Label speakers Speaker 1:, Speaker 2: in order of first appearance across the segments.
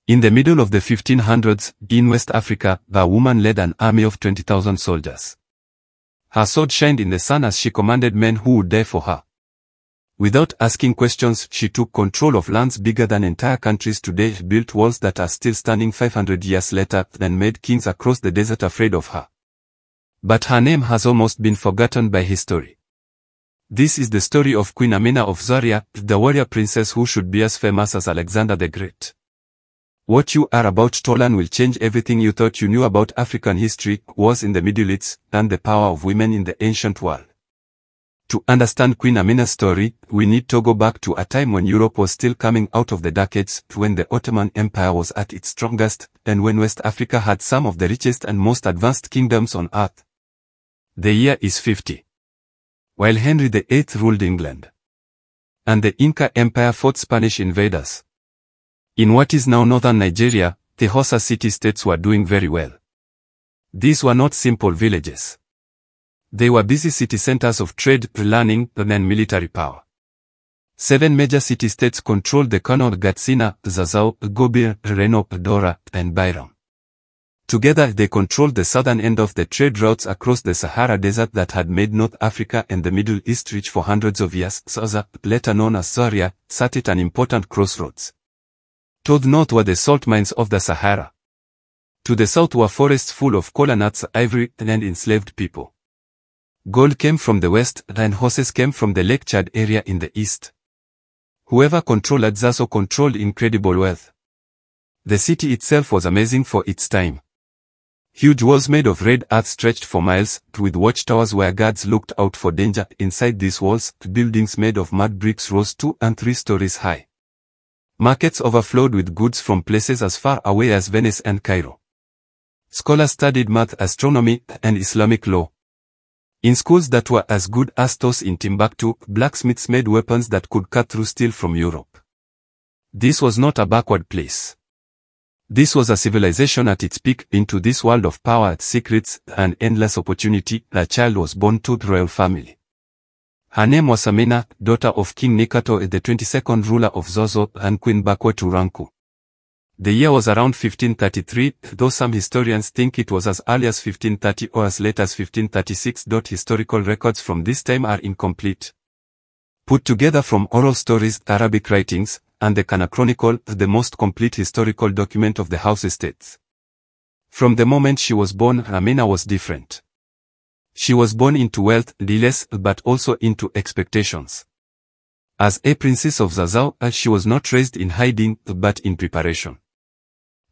Speaker 1: In the middle of the 1500s, in West Africa, a woman led an army of 20,000 soldiers. Her sword shined in the sun as she commanded men who would die for her. Without asking questions, she took control of lands bigger than entire countries today, built walls that are still standing 500 years later, and made kings across the desert afraid of her. But her name has almost been forgotten by history. This is the story of Queen Amina of Zaria, the warrior princess who should be as famous as Alexander the Great. What you are about to learn will change everything you thought you knew about African history, wars in the Middle East, and the power of women in the ancient world. To understand Queen Amina's story, we need to go back to a time when Europe was still coming out of the dark ages, when the Ottoman Empire was at its strongest, and when West Africa had some of the richest and most advanced kingdoms on earth. The year is 50. While Henry VIII ruled England, and the Inca Empire fought Spanish invaders. In what is now northern Nigeria, the Hausa city-states were doing very well. These were not simple villages. They were busy city centers of trade, learning, and military power. 7 major city-states controlled the Kano, Katsina, Zazzau, Gobir, Reno, Dora, and Bayram. Together they controlled the southern end of the trade routes across the Sahara Desert that had made North Africa and the Middle East rich for hundreds of years. Zaza, later known as Zaria, sat at an important crossroads. To the north were the salt mines of the Sahara. To the south were forests full of kola nuts, ivory, and enslaved people. Gold came from the west, and horses came from the Lake Chad area in the east. Whoever controlled Zazo controlled incredible wealth. The city itself was amazing for its time. Huge walls made of red earth stretched for miles, with watchtowers where guards looked out for danger. Inside these walls, buildings made of mud bricks rose 2 and 3 stories high. Markets overflowed with goods from places as far away as Venice and Cairo. Scholars studied math, astronomy, and Islamic law. In schools that were as good as those in Timbuktu, blacksmiths made weapons that could cut through steel from Europe. This was not a backward place. This was a civilization at its peak. Into this world of power, secrets, and endless opportunity, a child was born to the royal family. Her name was Amina, daughter of King Nikato, the 22nd ruler of Zozo, and Queen Bakwe Turanku. The year was around 1533, though some historians think it was as early as 1530 or as late as 1536. Historical records from this time are incomplete. Put together from oral stories, Arabic writings, and the Kana Chronicle, the most complete historical document of the Hausa states. From the moment she was born, Amina was different. She was born into wealth, less, but also into expectations. As a princess of Zazzau, she was not raised in hiding, but in preparation.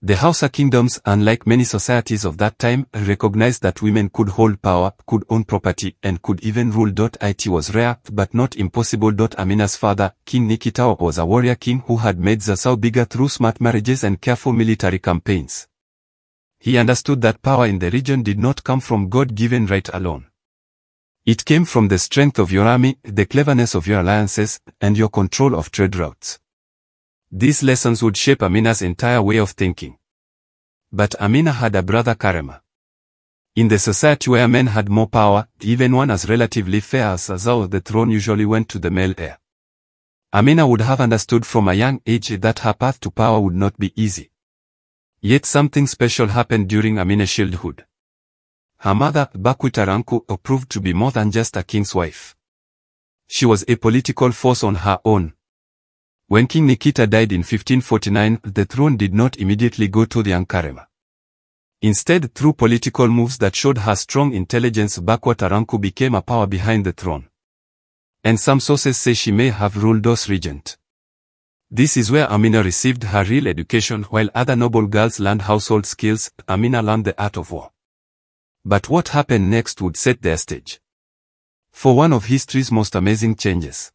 Speaker 1: The Hausa kingdoms, unlike many societies of that time, recognized that women could hold power, could own property, and could even rule. It was rare, but not impossible. Amina's father, King Nikita, was a warrior king who had made Zazzau bigger through smart marriages and careful military campaigns. He understood that power in the region did not come from God-given right alone. It came from the strength of your army, the cleverness of your alliances, and your control of trade routes. These lessons would shape Amina's entire way of thinking. But Amina had a brother Karema. In the society where men had more power, even one as relatively fair as Zazzau, the throne usually went to the male heir. Amina would have understood from a young age that her path to power would not be easy. Yet something special happened during Amina's childhood. Her mother, Bakwe Turanku, proved to be more than just a king's wife. She was a political force on her own. When King Nikita died in 1549, the throne did not immediately go to the young Karema. Instead, through political moves that showed her strong intelligence, Bakwe Turanku became a power behind the throne. And some sources say she may have ruled as regent. This is where Amina received her real education. While other noble girls learned household skills, Amina learned the art of war. But what happened next would set the stage for one of history's most amazing changes.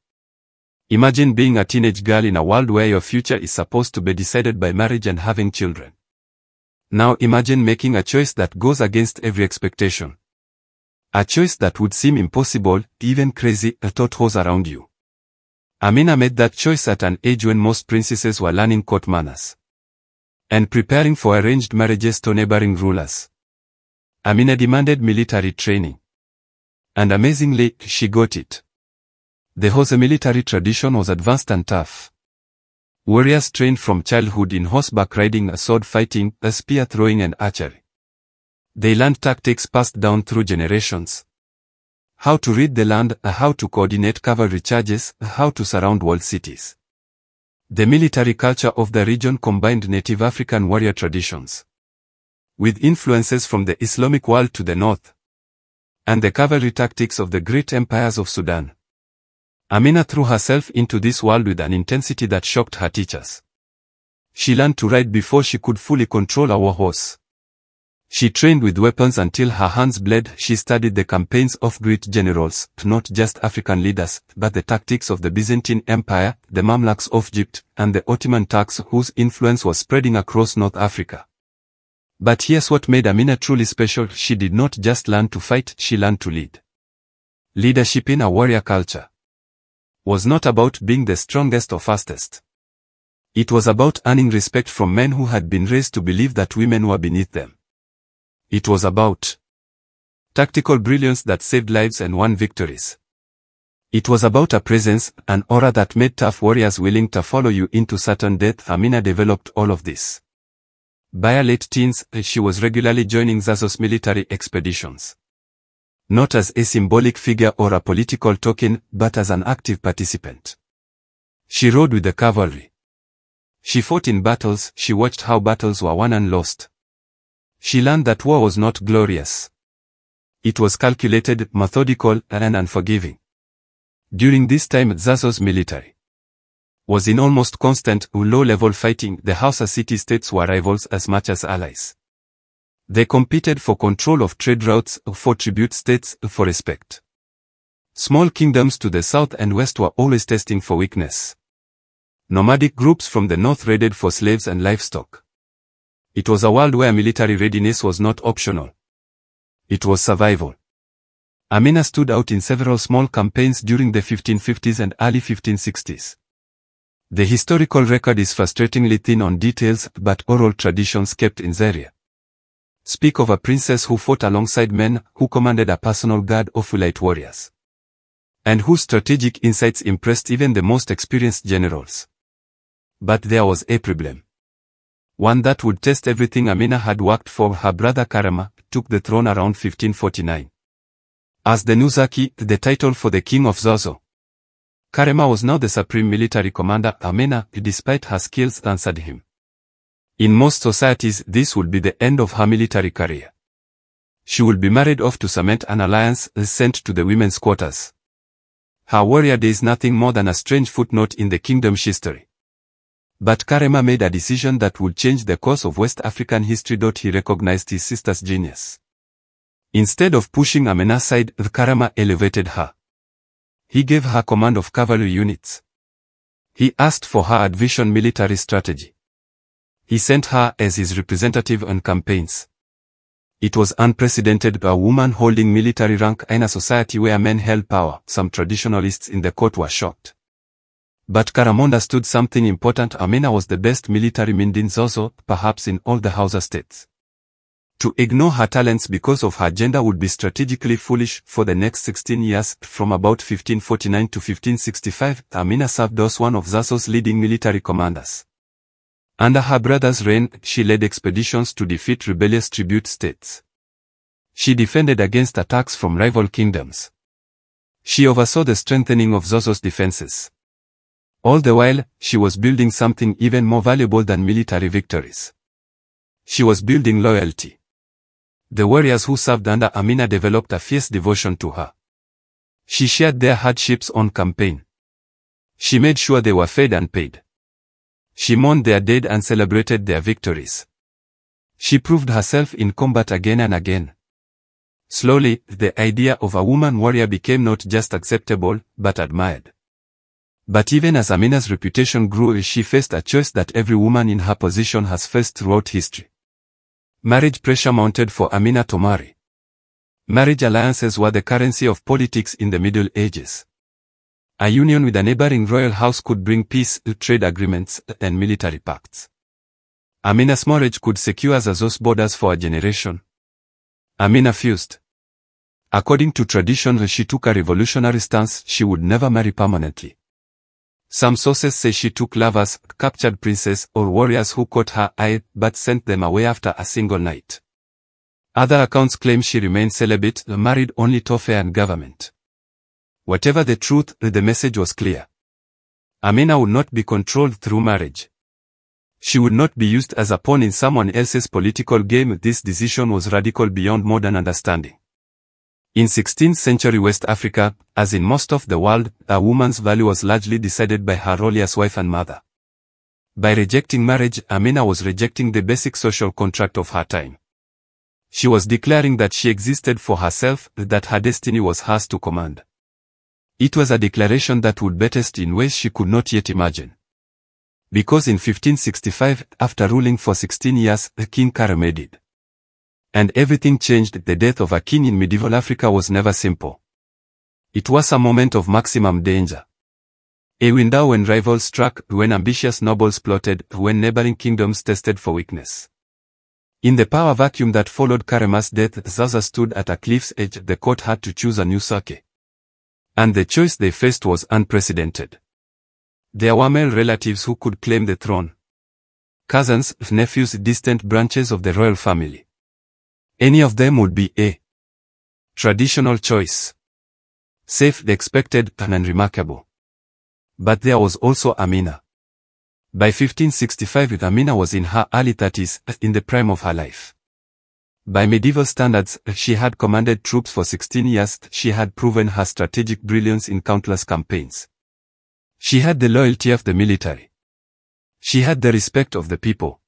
Speaker 1: Imagine being a teenage girl in a world where your future is supposed to be decided by marriage and having children. Now imagine making a choice that goes against every expectation. A choice that would seem impossible, even crazy, to those around you. Amina made that choice at an age when most princesses were learning court manners and preparing for arranged marriages to neighboring rulers. Amina demanded military training. And amazingly, she got it. The Hausa military tradition was advanced and tough. Warriors trained from childhood in horseback riding, sword fighting, spear throwing and archery. They learned tactics passed down through generations. How to read the land, how to coordinate cavalry charges, how to surround walled cities. The military culture of the region combined native African warrior traditions with influences from the Islamic world to the north, and the cavalry tactics of the great empires of Sudan. Amina threw herself into this world with an intensity that shocked her teachers. She learned to ride before she could fully control a war horse. She trained with weapons until her hands bled. She studied the campaigns of great generals, not just African leaders, but the tactics of the Byzantine Empire, the Mamluks of Egypt, and the Ottoman Turks whose influence was spreading across North Africa. But here's what made Amina truly special: she did not just learn to fight, she learned to lead. Leadership in a warrior culture was not about being the strongest or fastest. It was about earning respect from men who had been raised to believe that women were beneath them. It was about tactical brilliance that saved lives and won victories. It was about a presence, an aura that made tough warriors willing to follow you into certain death. Amina developed all of this. By her late teens, she was regularly joining Zazo's military expeditions. Not as a symbolic figure or a political token, but as an active participant. She rode with the cavalry. She fought in battles. She watched how battles were won and lost. She learned that war was not glorious. It was calculated, methodical, and unforgiving. During this time, Zazo's military was in almost constant, low-level fighting. The Hausa city-states were rivals as much as allies. They competed for control of trade routes, for tribute states, for respect. Small kingdoms to the south and west were always testing for weakness. Nomadic groups from the north raided for slaves and livestock. It was a world where military readiness was not optional. It was survival. Amina stood out in several small campaigns during the 1550s and early 1560s. The historical record is frustratingly thin on details, but oral traditions kept in Zaria speak of a princess who fought alongside men, who commanded a personal guard of elite warriors, and whose strategic insights impressed even the most experienced generals. But there was a problem. One that would test everything Amina had worked for. Her brother Karama took the throne around 1549. As the Nuzaki, the title for the king of Zazo, Karama was now the supreme military commander. Amina, despite her skills, answered him. In most societies, this would be the end of her military career. She would be married off to cement an alliance, sent to the women's quarters. Her warrior days nothing more than a strange footnote in the kingdom's history. But Karama made a decision that would change the course of West African history. He recognized his sister's genius. Instead of pushing Amina aside, Karama elevated her. He gave her command of cavalry units. He asked for her advice on military strategy. He sent her as his representative on campaigns. It was unprecedented, a woman holding military rank in a society where men held power. Some traditionalists in the court were shocked. But Karama understood something important. Amina was the best military mind in Zazo, perhaps in all the Hausa states. To ignore her talents because of her gender would be strategically foolish. For the next 16 years, from about 1549 to 1565, Amina served as one of Zazo's leading military commanders. Under her brother's reign, she led expeditions to defeat rebellious tribute states. She defended against attacks from rival kingdoms. She oversaw the strengthening of Zazo's defenses. All the while, she was building something even more valuable than military victories. She was building loyalty. The warriors who served under Amina developed a fierce devotion to her. She shared their hardships on campaign. She made sure they were fed and paid. She mourned their dead and celebrated their victories. She proved herself in combat again and again. Slowly, the idea of a woman warrior became not just acceptable, but admired. But even as Amina's reputation grew, she faced a choice that every woman in her position has faced throughout history. Marriage pressure mounted for Amina to marry. Marriage alliances were the currency of politics in the Middle Ages. A union with a neighboring royal house could bring peace, trade agreements, and military pacts. Amina's marriage could secure Zazo's borders for a generation. Amina fused. According to tradition, she took a revolutionary stance. She would never marry permanently. Some sources say she took lovers, captured princes, or warriors who caught her eye but sent them away after a single night. Other accounts claim she remained celibate, married only to fair and government. Whatever the truth, the message was clear. Amina would not be controlled through marriage. She would not be used as a pawn in someone else's political game. This decision was radical beyond modern understanding. In 16th century West Africa, as in most of the world, a woman's value was largely decided by her role as wife and mother. By rejecting marriage, Amina was rejecting the basic social contract of her time. She was declaring that she existed for herself, that her destiny was hers to command. It was a declaration that would be tested in ways she could not yet imagine. Because in 1565, after ruling for 16 years, King Karume died. And everything changed. The death of a king in medieval Africa was never simple. It was a moment of maximum danger. A window when rivals struck, when ambitious nobles plotted, when neighboring kingdoms tested for weakness. In the power vacuum that followed Karume's death, Zaza stood at a cliff's edge. The court had to choose a new Sake. And the choice they faced was unprecedented. There were male relatives who could claim the throne. Cousins, nephews, distant branches of the royal family. Any of them would be a traditional choice. Safe, expected, and unremarkable. But there was also Amina. By 1565, Amina was in her early 30s, in the prime of her life. By medieval standards, she had commanded troops for 16 years. She had proven her strategic brilliance in countless campaigns. She had the loyalty of the military. She had the respect of the people.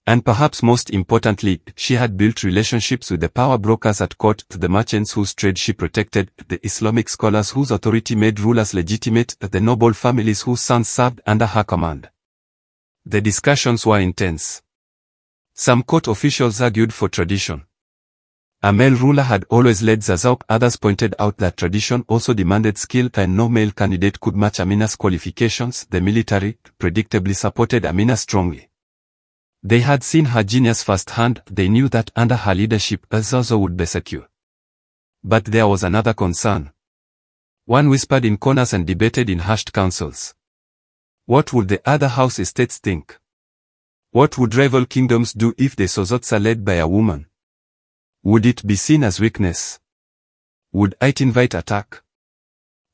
Speaker 1: And perhaps most importantly, she had built relationships with the power brokers at court, the merchants whose trade she protected, the Islamic scholars whose authority made rulers legitimate, the noble families whose sons served under her command. The discussions were intense. Some court officials argued for tradition. A male ruler had always led Zaza. Others pointed out that tradition also demanded skill and no male candidate could match Amina's qualifications. The military, predictably, supported Amina strongly. They had seen her genius firsthand. They knew that under her leadership, Zaza would be secure. But there was another concern. One whispered in corners and debated in hushed councils. What would the other house estates think? What would rival kingdoms do if the Sozotsa led by a woman? Would it be seen as weakness? Would it invite attack?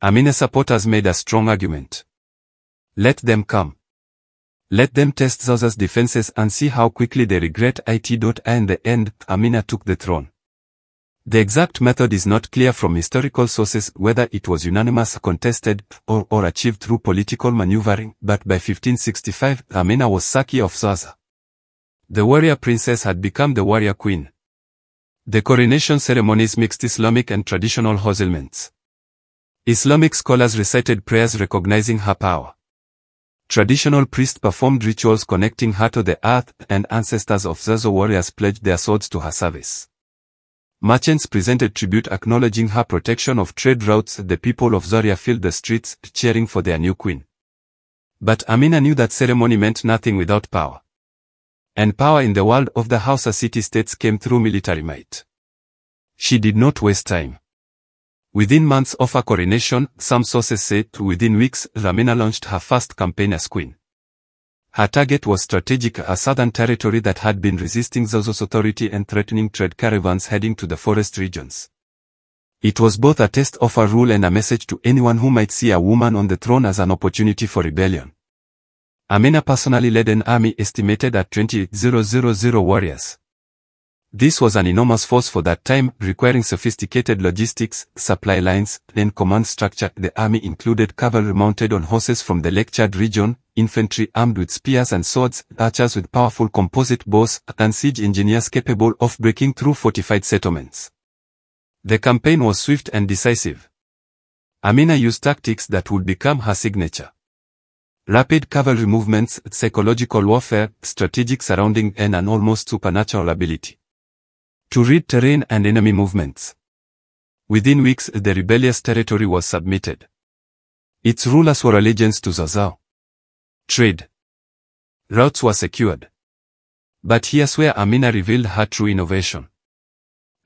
Speaker 1: Amina supporters made a strong argument. Let them come. Let them test Zaza's defenses and see how quickly they regret it. In the end, Amina took the throne. The exact method is not clear from historical sources, whether it was unanimous, contested, or achieved through political maneuvering, but by 1565, Amina was Saki of Zaza. The warrior princess had become the warrior queen. The coronation ceremonies mixed Islamic and traditional hostilments. Islamic scholars recited prayers recognizing her power. Traditional priests performed rituals connecting her to the earth, and ancestors of Zaza warriors pledged their swords to her service. Merchants presented tribute acknowledging her protection of trade routes. The people of Zaria filled the streets, cheering for their new queen. But Amina knew that ceremony meant nothing without power. And power in the world of the Hausa city-states came through military might. She did not waste time. Within months of her coronation, some sources say within weeks, Amina launched her first campaign as queen. Her target was strategic, a southern territory that had been resisting Zaza's authority and threatening trade caravans heading to the forest regions. It was both a test of her rule and a message to anyone who might see a woman on the throne as an opportunity for rebellion. Amina personally led an army estimated at 20,000 warriors. This was an enormous force for that time, requiring sophisticated logistics, supply lines, and command structure. The army included cavalry mounted on horses from the Lake Chad region, infantry armed with spears and swords, archers with powerful composite bows, and siege engineers capable of breaking through fortified settlements. The campaign was swift and decisive. Amina used tactics that would become her signature. Rapid cavalry movements, psychological warfare, strategic surrounding, and an almost supernatural ability to read terrain and enemy movements. Within weeks, the rebellious territory was submitted. Its rulers were allegiance to Zaza. Trade routes were secured. But here's where Amina revealed her true innovation.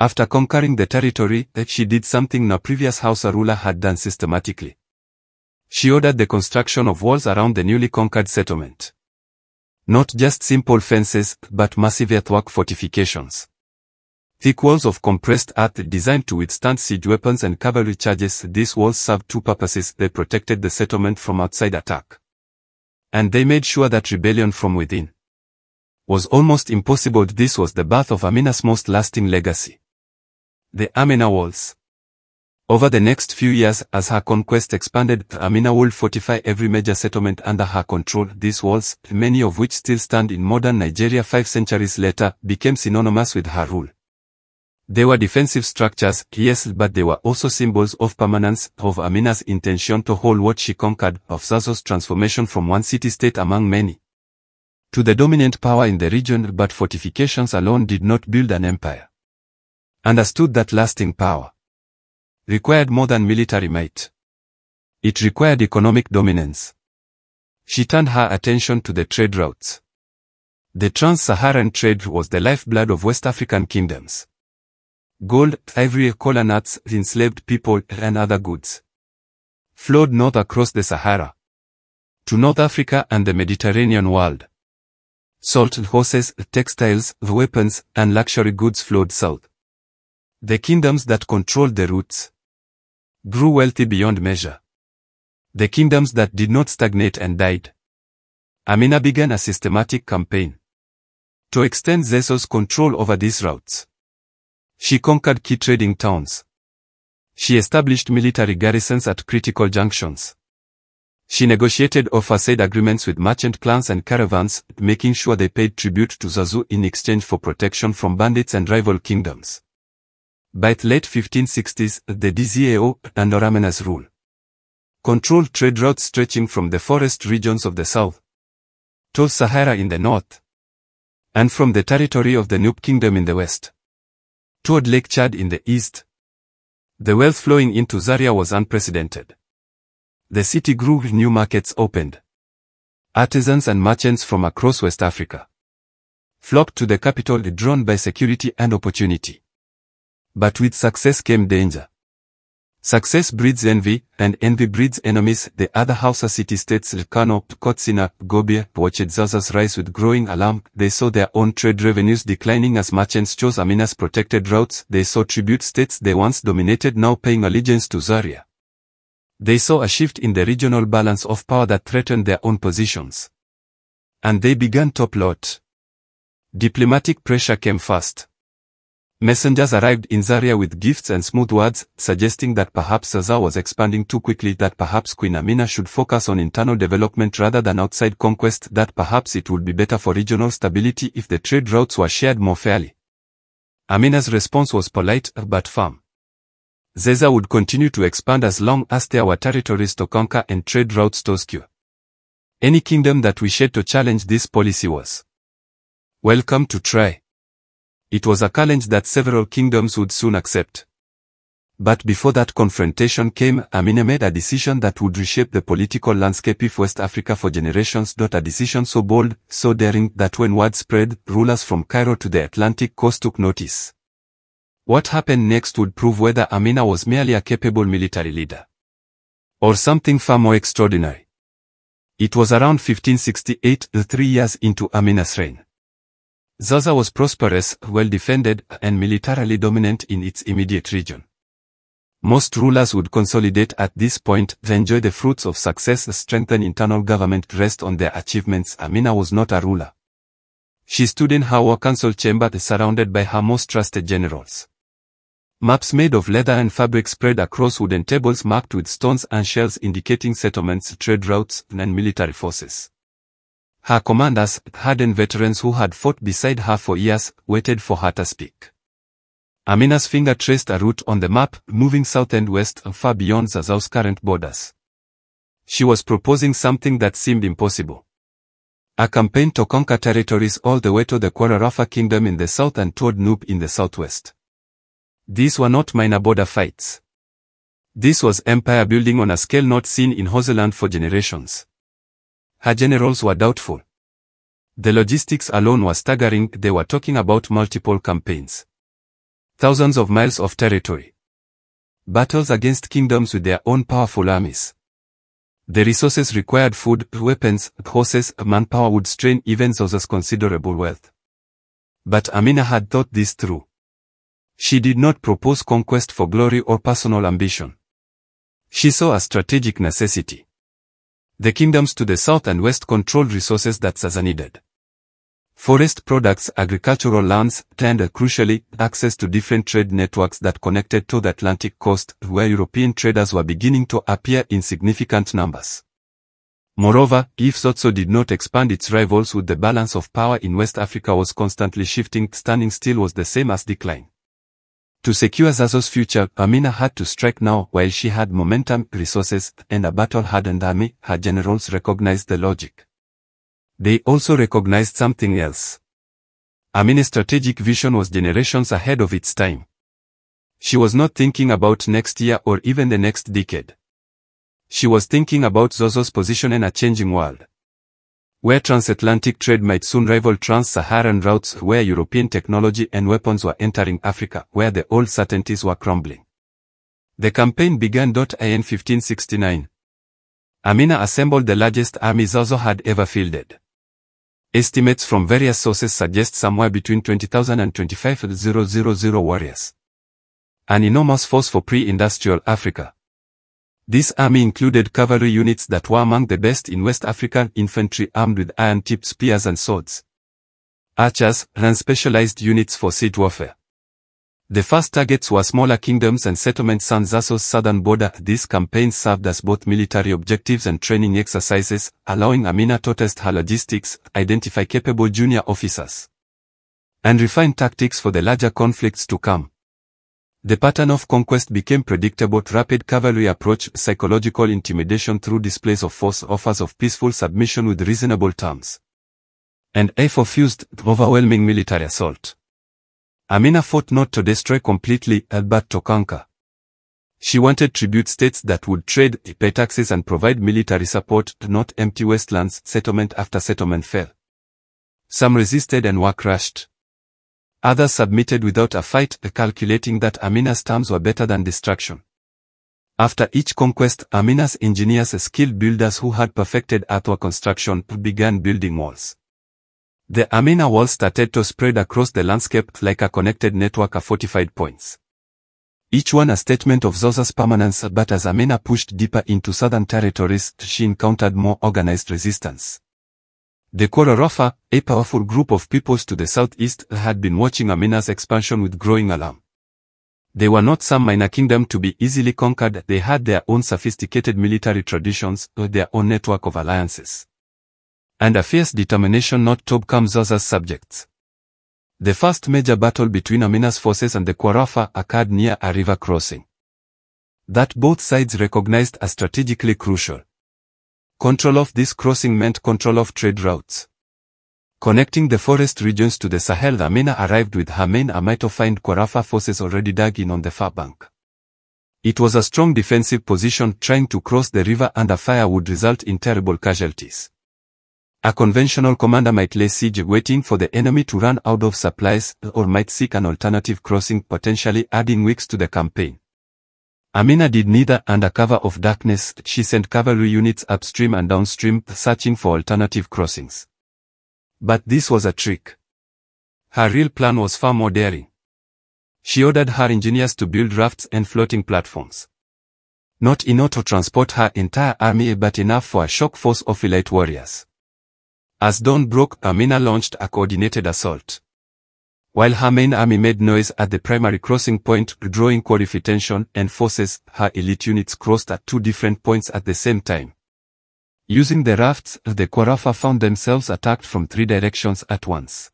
Speaker 1: After conquering the territory, she did something no previous Hausa ruler had done systematically. She ordered the construction of walls around the newly conquered settlement. Not just simple fences, but massive earthwork fortifications. Thick walls of compressed earth designed to withstand siege weapons and cavalry charges. These walls served two purposes. They protected the settlement from outside attack, and they made sure that rebellion from within was almost impossible. This was the birth of Amina's most lasting legacy, the Amina Walls. Over the next few years, as her conquest expanded, Amina would fortify every major settlement under her control. These walls, many of which still stand in modern Nigeria 5 centuries later, became synonymous with her rule. They were defensive structures, yes, but they were also symbols of permanence, of Amina's intention to hold what she conquered, of Zazo's transformation from one city-state among many to the dominant power in the region. But fortifications alone did not build an empire. Understood that lasting power required more than military might. It required economic dominance. She turned her attention to the trade routes. The trans-Saharan trade was the lifeblood of West African kingdoms. Gold, ivory, cola nuts, enslaved people, and other goods flowed north across the Sahara to North Africa and the Mediterranean world. Salt, horses, textiles, weapons, and luxury goods flowed south. The kingdoms that controlled the routes grew wealthy beyond measure. The kingdoms that did not stagnate and died. Amina began a systematic campaign to extend Zazo's control over these routes. She conquered key trading towns. She established military garrisons at critical junctions. She negotiated offer-sale agreements with merchant clans and caravans, making sure they paid tribute to Zazo in exchange for protection from bandits and rival kingdoms. By the late 1560s, the Dzao, under Amina's rule, controlled trade routes stretching from the forest regions of the south to Sahara in the north, and from the territory of the Nupe Kingdom in the west toward Lake Chad in the east. The wealth flowing into Zaria was unprecedented. The city grew, new markets opened. Artisans and merchants from across West Africa flocked to the capital, drawn by security and opportunity. But with success came danger. Success breeds envy, and envy breeds enemies. The other Hausa city-states, Kano, Katsina, Gobir, watched Zaza's rise with growing alarm. They saw their own trade revenues declining as merchants chose Amina's protected routes. They saw tribute states they once dominated now paying allegiance to Zaria. They saw a shift in the regional balance of power that threatened their own positions. And they began to plot. Diplomatic pressure came first. Messengers arrived in Zaria with gifts and smooth words, suggesting that perhaps Zaza was expanding too quickly, that perhaps Queen Amina should focus on internal development rather than outside conquest, that perhaps it would be better for regional stability if the trade routes were shared more fairly. Amina's response was polite but firm. Zaza would continue to expand as long as there were territories to conquer and trade routes to secure. Any kingdom that wished to challenge this policy was welcome to try. It was a challenge that several kingdoms would soon accept. But before that confrontation came, Amina made a decision that would reshape the political landscape of West Africa for generations. A decision so bold, so daring, that when word spread, rulers from Cairo to the Atlantic coast took notice. What happened next would prove whether Amina was merely a capable military leader or something far more extraordinary. It was around 1568, 3 years into Amina's reign. Zaza was prosperous, well-defended, and militarily dominant in its immediate region. Most rulers would consolidate at this point, enjoy the fruits of success, strengthen internal government, rest on their achievements. Amina was not a ruler. She stood in her war council chamber, surrounded by her most trusted generals. Maps made of leather and fabric spread across wooden tables marked with stones and shells indicating settlements, trade routes, and military forces. Her commanders, hardened veterans who had fought beside her for years, waited for her to speak. Amina's finger traced a route on the map, moving south and west, far beyond Zaza's current borders. She was proposing something that seemed impossible. A campaign to conquer territories all the way to the Kwara Kingdom in the south and toward Nupe in the southwest. These were not minor border fights. This was empire building on a scale not seen in Hausa for generations. Her generals were doubtful. The logistics alone were staggering. They were talking about multiple campaigns. Thousands of miles of territory. Battles against kingdoms with their own powerful armies. The resources required food, weapons, horses, manpower would strain even Zaza's considerable wealth. But Amina had thought this through. She did not propose conquest for glory or personal ambition. She saw a strategic necessity. The kingdoms to the south and west controlled resources that Zaza needed. Forest products, agricultural lands, and crucially, access to different trade networks that connected to the Atlantic coast, where European traders were beginning to appear in significant numbers. Moreover, if Zaza did not expand its rivals with the balance of power in West Africa was constantly shifting, standing still was the same as decline. To secure Zaza's future, Amina had to strike now while she had momentum, resources, and a battle-hardened army. Her generals recognized the logic. They also recognized something else. Amina's strategic vision was generations ahead of its time. She was not thinking about next year or even the next decade. She was thinking about Zaza's position in a changing world, where transatlantic trade might soon rival trans-Saharan routes, where European technology and weapons were entering Africa, where the old certainties were crumbling. The campaign began in 1569. Amina assembled the largest army Zaza had ever fielded. Estimates from various sources suggest somewhere between 20,000 and 25,000 warriors. An enormous force for pre-industrial Africa. This army included cavalry units that were among the best in West African infantry armed with iron-tipped spears and swords. Archers ran specialized units for siege warfare. The first targets were smaller kingdoms and settlements on Zaza's southern border. These campaigns served as both military objectives and training exercises, allowing Amina to test her logistics, identify capable junior officers, and refine tactics for the larger conflicts to come. The pattern of conquest became predictable: rapid cavalry approach, psychological intimidation through displays of force, offers of peaceful submission with reasonable terms, and a fused, overwhelming military assault. Amina fought not to destroy completely, but to conquer. She wanted tribute states that would trade, pay taxes and provide military support, not empty wastelands. Settlement after settlement fell. Some resisted and were crushed. Others submitted without a fight, calculating that Amina's terms were better than destruction. After each conquest, Amina's engineers, skilled builders who had perfected earthwork construction, began building walls. The Amina walls started to spread across the landscape like a connected network of fortified points. Each one a statement of Zaza's permanence, but as Amina pushed deeper into southern territories, she encountered more organized resistance. The Kororofa, a powerful group of peoples to the southeast, had been watching Amina's expansion with growing alarm. They were not some minor kingdom to be easily conquered. They had their own sophisticated military traditions, their own network of alliances, and a fierce determination not to become Zaza's subjects. The first major battle between Amina's forces and the Kororofa occurred near a river crossing that both sides recognized as strategically crucial. Control of this crossing meant control of trade routes connecting the forest regions to the Sahel. Amina arrived with her main army to find Kororofa forces already dug in on the far bank. It was a strong defensive position. Trying to cross the river under fire would result in terrible casualties. A conventional commander might lay siege waiting for the enemy to run out of supplies, or might seek an alternative crossing, potentially adding weeks to the campaign. Amina did neither. Under cover of darkness, she sent cavalry units upstream and downstream, searching for alternative crossings. But this was a trick. Her real plan was far more daring. She ordered her engineers to build rafts and floating platforms. Not enough to transport her entire army, but enough for a shock force of elite warriors. As dawn broke, Amina launched a coordinated assault. While her main army made noise at the primary crossing point, drawing qualified attention and forces, her elite units crossed at two different points at the same time. Using the rafts, the Kororofa found themselves attacked from three directions at once.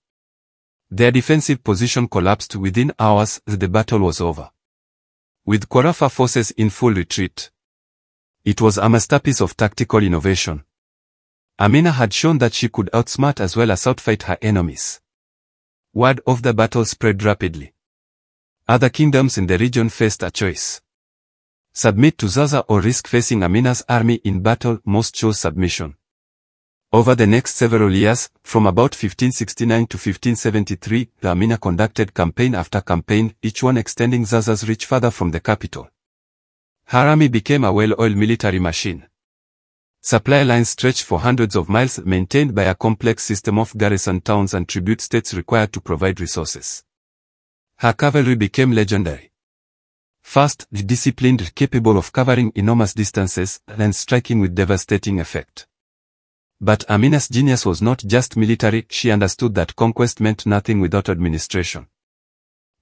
Speaker 1: Their defensive position collapsed within hours. The battle was over, with Kororofa forces in full retreat. It was a masterpiece of tactical innovation. Amina had shown that she could outsmart as well as outfight her enemies. Word of the battle spread rapidly. Other kingdoms in the region faced a choice: submit to Zaza or risk facing Amina's army in battle. Most chose submission. Over the next several years, from about 1569 to 1573, Amina conducted campaign after campaign, each one extending Zaza's reach further from the capital. Her army became a well-oiled military machine. Supply lines stretched for hundreds of miles, maintained by a complex system of garrison towns and tribute states required to provide resources. Her cavalry became legendary. Fast, disciplined, capable of covering enormous distances, and striking with devastating effect. But Amina's genius was not just military. She understood that conquest meant nothing without administration.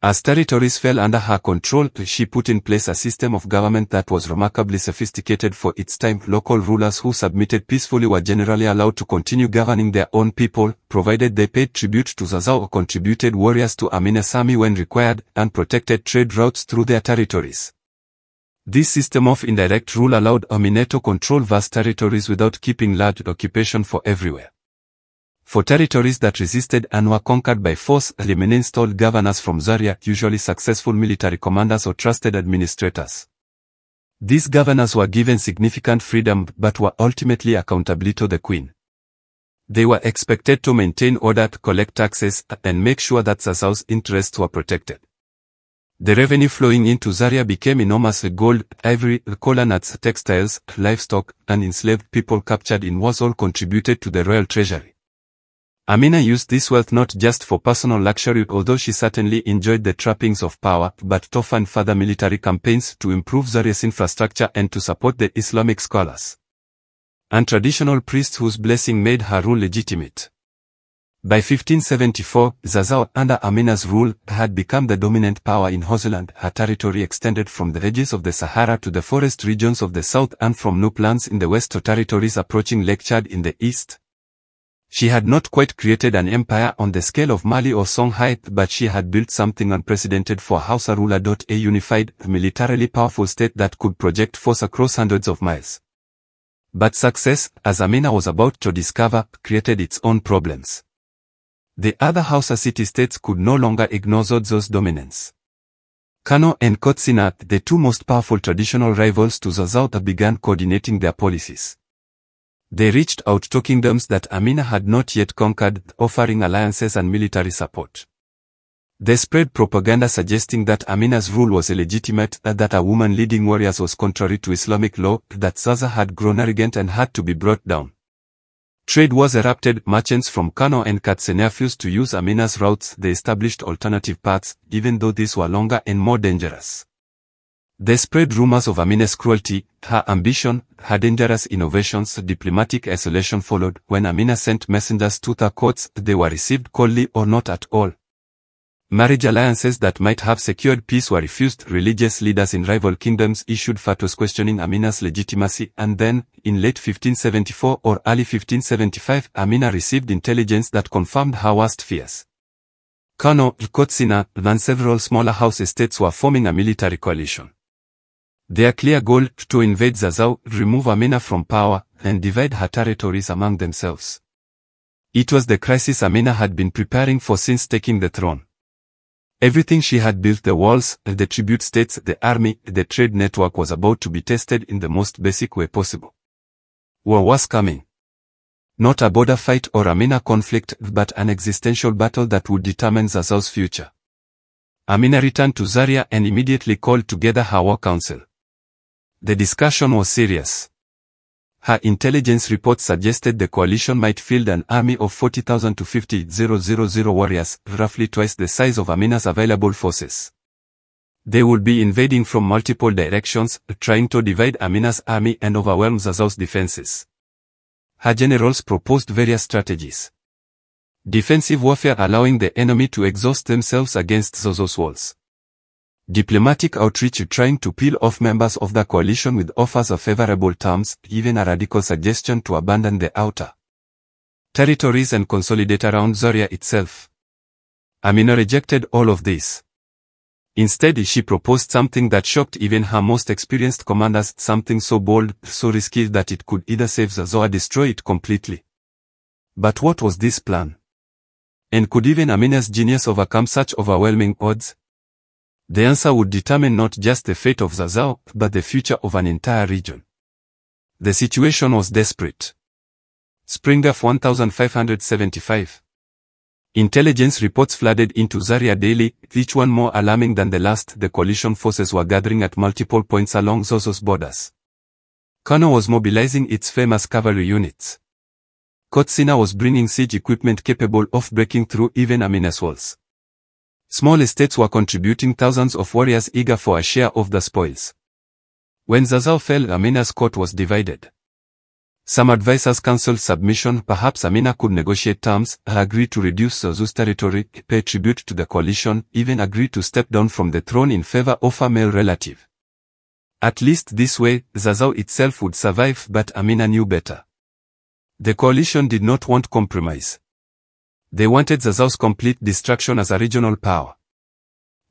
Speaker 1: As territories fell under her control, she put in place a system of government that was remarkably sophisticated for its time. Local rulers who submitted peacefully were generally allowed to continue governing their own people, provided they paid tribute to Zaza or contributed warriors to Amina's army when required, and protected trade routes through their territories. This system of indirect rule allowed Amina to control vast territories without keeping large occupation for everywhere. For territories that resisted and were conquered by force, Amina installed governors from Zaria, usually successful military commanders or trusted administrators. These governors were given significant freedom but were ultimately accountable to the queen. They were expected to maintain order, collect taxes, and make sure that Zaza's interests were protected. The revenue flowing into Zaria became enormous. Gold, ivory, cola nuts, textiles, livestock, and enslaved people captured in wars all contributed to the royal treasury. Amina used this wealth not just for personal luxury, although she certainly enjoyed the trappings of power, but to fund further military campaigns to improve Zaria's infrastructure and to support the Islamic scholars and traditional priests whose blessing made her rule legitimate. By 1574, Zaza, under Amina's rule, had become the dominant power in Hausaland. Her territory extended from the edges of the Sahara to the forest regions of the south and from Nublands in the west to territories approaching Lake Chad in the east. She had not quite created an empire on the scale of Mali or Songhai, but she had built something unprecedented for Hausa ruler. A unified, militarily powerful state that could project force across hundreds of miles. But success, as Amina was about to discover, created its own problems. The other Hausa city-states could no longer ignore Zaza's dominance. Kano and Katsina, the two most powerful traditional rivals to Zaza, began coordinating their policies. They reached out to kingdoms that Amina had not yet conquered, offering alliances and military support. They spread propaganda suggesting that Amina's rule was illegitimate, that a woman leading warriors was contrary to Islamic law, that Zaza had grown arrogant and had to be brought down. Trade wars erupted. Merchants from Kano and Katsina refused to use Amina's routes. They established alternative paths, even though these were longer and more dangerous. They spread rumors of Amina's cruelty, her ambition, her dangerous innovations. Diplomatic isolation followed. When Amina sent messengers to the courts, they were received coldly or not at all. Marriage alliances that might have secured peace were refused. Religious leaders in rival kingdoms issued fatwas questioning Amina's legitimacy, and then, in late 1574 or early 1575, Amina received intelligence that confirmed her worst fears. Kano, Katsina, and several smaller house estates were forming a military coalition. Their clear goal, to invade Zaza, remove Amina from power, and divide her territories among themselves. It was the crisis Amina had been preparing for since taking the throne. Everything she had built, the walls, the tribute states, the army, the trade network, was about to be tested in the most basic way possible. War was coming. Not a border fight or Amina conflict, but an existential battle that would determine Zaza's future. Amina returned to Zaria and immediately called together her war council. The discussion was serious. Her intelligence reports suggested the coalition might field an army of 40,000 to 50,000 warriors, roughly twice the size of Amina's available forces. They would be invading from multiple directions, trying to divide Amina's army and overwhelm Zaza's defenses. Her generals proposed various strategies. Defensive warfare, allowing the enemy to exhaust themselves against Zaza's walls. Diplomatic outreach, trying to peel off members of the coalition with offers of favorable terms, even a radical suggestion to abandon the outer territories and consolidate around Zaria itself. Amina rejected all of this. Instead, she proposed something that shocked even her most experienced commanders, something so bold, so risky that it could either save Zaza or destroy it completely. But what was this plan? And could even Amina's genius overcome such overwhelming odds? The answer would determine not just the fate of Zaza, but the future of an entire region. The situation was desperate. Spring of 1575. Intelligence reports flooded into Zaria daily, each one more alarming than the last. The coalition forces were gathering at multiple points along Zaza's borders. Kano was mobilizing its famous cavalry units. Kotsina was bringing siege equipment capable of breaking through even Amina's walls. Small estates were contributing thousands of warriors eager for a share of the spoils. When Zazzau fell, Amina's court was divided. Some advisors counseled submission. Perhaps Amina could negotiate terms, agree to reduce Zazzau's territory, pay tribute to the coalition, even agree to step down from the throne in favor of a male relative. At least this way, Zazzau itself would survive, but Amina knew better. The coalition did not want compromise. They wanted Zazzau's complete destruction as a regional power.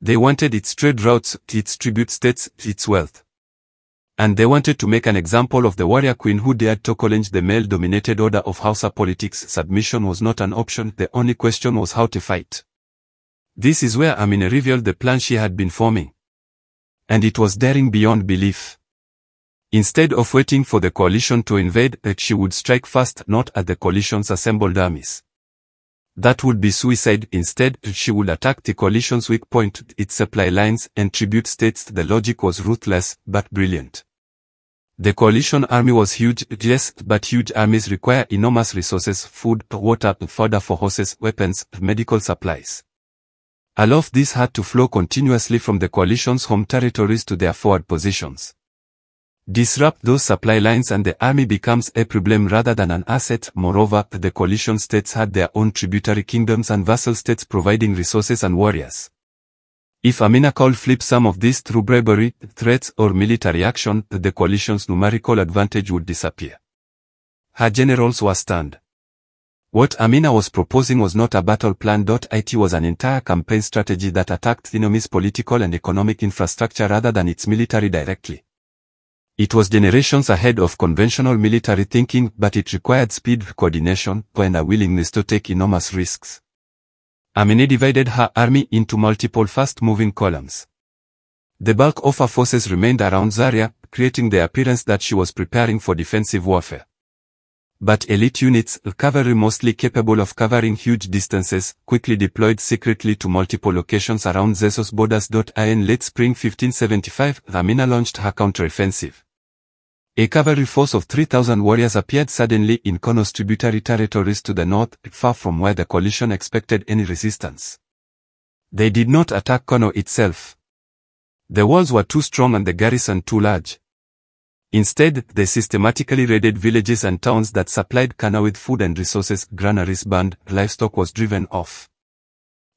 Speaker 1: They wanted its trade routes, its tribute states, its wealth. And they wanted to make an example of the warrior queen who dared to challenge the male-dominated order of Hausa politics. Submission was not an option, the only question was how to fight. This is where Amina revealed the plan she had been forming. And it was daring beyond belief. Instead of waiting for the coalition to invade, she would strike first, not at the coalition's assembled armies. That would be suicide. Instead, she would attack the coalition's weak point, its supply lines and tribute states. The logic was ruthless, but brilliant. The coalition army was huge, yes, but huge armies require enormous resources: food, water, fodder for horses, weapons, medical supplies. All of this had to flow continuously from the coalition's home territories to their forward positions. Disrupt those supply lines and the army becomes a problem rather than an asset. Moreover, the coalition states had their own tributary kingdoms and vassal states providing resources and warriors. If Amina could flip some of this through bribery, threats, or military action, the coalition's numerical advantage would disappear. Her generals were stunned. What Amina was proposing was not a battle plan. It was an entire campaign strategy that attacked the enemy's political and economic infrastructure rather than its military directly. It was generations ahead of conventional military thinking, but it required speed, coordination, and a willingness to take enormous risks. Amina divided her army into multiple fast-moving columns. The bulk of her forces remained around Zaria, creating the appearance that she was preparing for defensive warfare. But elite units, cavalry mostly capable of covering huge distances, quickly deployed secretly to multiple locations around Zazzau's borders. In late spring 1575, Amina launched her counteroffensive. A cavalry force of 3,000 warriors appeared suddenly in Kano's tributary territories to the north, far from where the coalition expected any resistance. They did not attack Kano itself. The walls were too strong and the garrison too large. Instead, they systematically raided villages and towns that supplied Kano with food and resources. Granaries burned, livestock was driven off.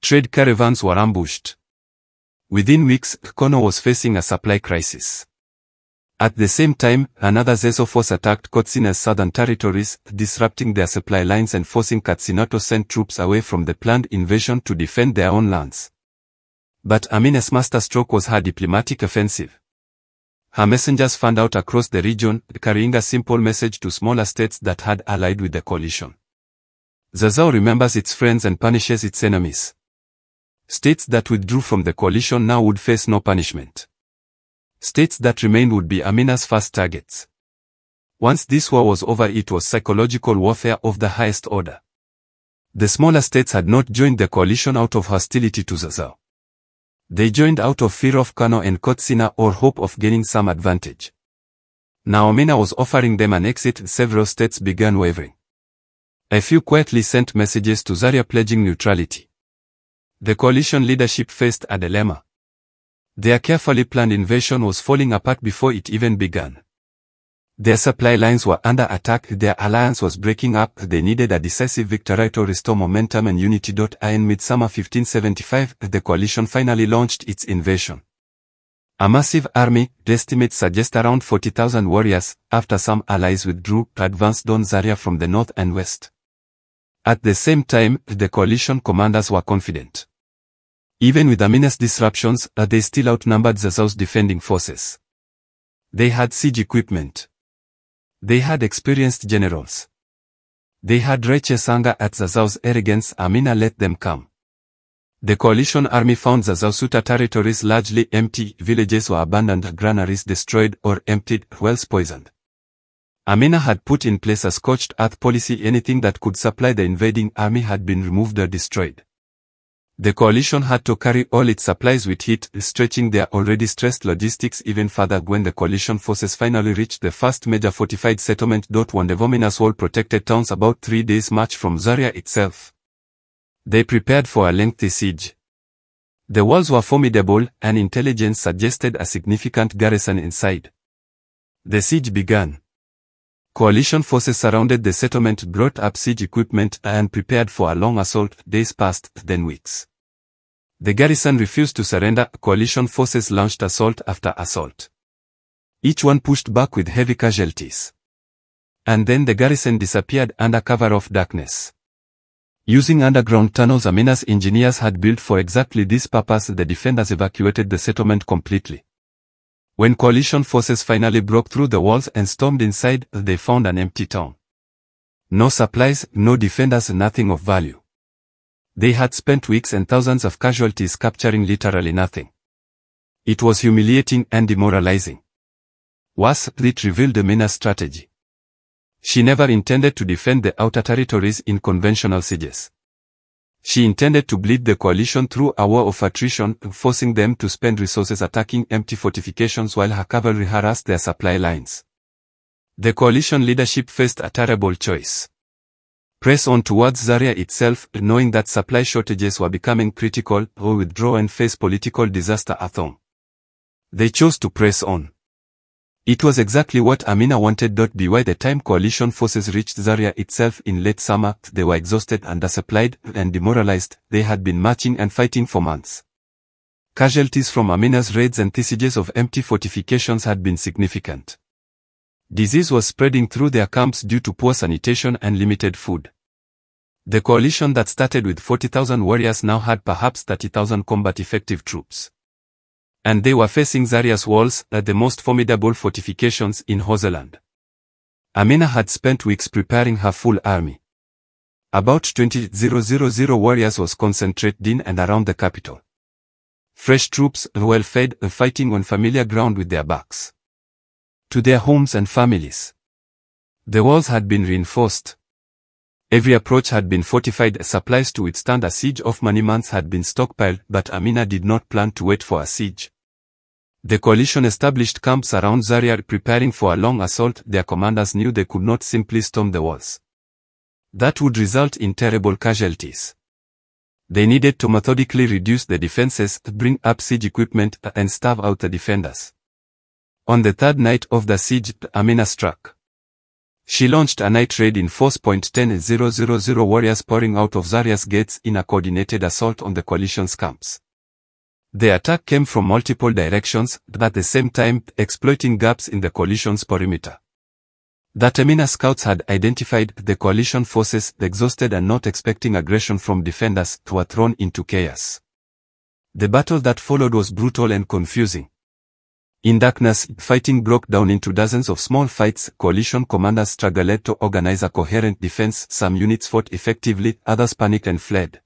Speaker 1: Trade caravans were ambushed. Within weeks, Kano was facing a supply crisis. At the same time, another Zazzau force attacked Kotsina's southern territories, disrupting their supply lines and forcing Katsina to send troops away from the planned invasion to defend their own lands. But Amina's masterstroke was her diplomatic offensive. Her messengers fanned out across the region, carrying a simple message to smaller states that had allied with the coalition. Zazzau remembers its friends and punishes its enemies. States that withdrew from the coalition now would face no punishment. States that remained would be Amina's first targets. Once this war was over, it was psychological warfare of the highest order. The smaller states had not joined the coalition out of hostility to Zazzau. They joined out of fear of Kano and Kotsina or hope of gaining some advantage. Now Amina was offering them an exit. Several states began wavering. A few quietly sent messages to Zaria pledging neutrality. The coalition leadership faced a dilemma. Their carefully planned invasion was falling apart before it even began. Their supply lines were under attack, their alliance was breaking up, they needed a decisive victory to restore momentum and unity. In midsummer 1575, the coalition finally launched its invasion. A massive army, estimates suggest around 40,000 warriors, after some allies withdrew, advanced on Zaria from the north and west. At the same time, the coalition commanders were confident. Even with Amina's disruptions, they still outnumbered Zazzau's defending forces. They had siege equipment. They had experienced generals. They had righteous anger at Zazzau's arrogance. Amina let them come. The coalition army found Zazzau's territories largely empty, villages were abandoned, granaries destroyed or emptied, wells poisoned. Amina had put in place a scorched earth policy. Anything that could supply the invading army had been removed or destroyed. The coalition had to carry all its supplies with heat, stretching their already stressed logistics even further when the coalition forces finally reached the first major fortified settlement. One of Amina's wall-protected towns about 3 days' march from Zaria itself. They prepared for a lengthy siege. The walls were formidable, and intelligence suggested a significant garrison inside. The siege began. Coalition forces surrounded the settlement, brought up siege equipment, and prepared for a long assault. Days passed, then weeks. The garrison refused to surrender. Coalition forces launched assault after assault. Each one pushed back with heavy casualties. And then the garrison disappeared under cover of darkness. Using underground tunnels Amina's engineers had built for exactly this purpose, the defenders evacuated the settlement completely. When coalition forces finally broke through the walls and stormed inside, they found an empty town. No supplies, no defenders, nothing of value. They had spent weeks and thousands of casualties capturing literally nothing. It was humiliating and demoralizing. Worse, it revealed Amina's strategy. She never intended to defend the outer territories in conventional sieges. She intended to bleed the coalition through a war of attrition, forcing them to spend resources attacking empty fortifications while her cavalry harassed their supply lines. The coalition leadership faced a terrible choice. Press on towards Zaria itself, knowing that supply shortages were becoming critical, or withdraw and face political disaster at home. They chose to press on. It was exactly what Amina wanted. By the time coalition forces reached Zaria itself in late summer, they were exhausted, undersupplied, and demoralized. They had been marching and fighting for months. Casualties from Amina's raids and sieges of empty fortifications had been significant. Disease was spreading through their camps due to poor sanitation and limited food. The coalition that started with 40,000 warriors now had perhaps 30,000 combat-effective troops. And they were facing Zaria's walls, the most formidable fortifications in Hausa. Amina had spent weeks preparing her full army. About 20,000 warriors was concentrated in and around the capital. Fresh troops, well-fed, fighting on familiar ground with their backs to their homes and families. The walls had been reinforced. Every approach had been fortified. Supplies to withstand a siege of many months had been stockpiled, but Amina did not plan to wait for a siege. The coalition established camps around Zaria, preparing for a long assault. Their commanders knew they could not simply storm the walls. That would result in terrible casualties. They needed to methodically reduce the defenses, bring up siege equipment, and starve out the defenders. On the third night of the siege, Amina struck. She launched a night raid in force. 10,000 warriors pouring out of Zaria's gates in a coordinated assault on the coalition's camps. The attack came from multiple directions, but at the same time, exploiting gaps in the coalition's perimeter that Amina scouts had identified. The coalition forces, exhausted and not expecting aggression from defenders, were thrown into chaos. The battle that followed was brutal and confusing. In darkness, fighting broke down into dozens of small fights. Coalition commanders struggled to organize a coherent defense. Some units fought effectively, others panicked and fled.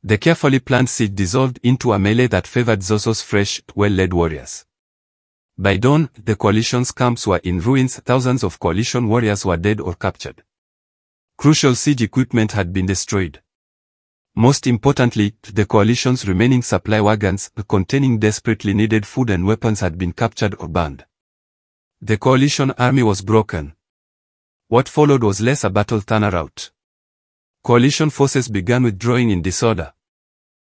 Speaker 1: The carefully planned siege dissolved into a melee that favored Zoso's fresh, well-led warriors. By dawn, the coalition's camps were in ruins. Thousands of coalition warriors were dead or captured. Crucial siege equipment had been destroyed. Most importantly, the coalition's remaining supply wagons, containing desperately needed food and weapons, had been captured or burned. The coalition army was broken. What followed was less a battle than a rout. Coalition forces began withdrawing in disorder.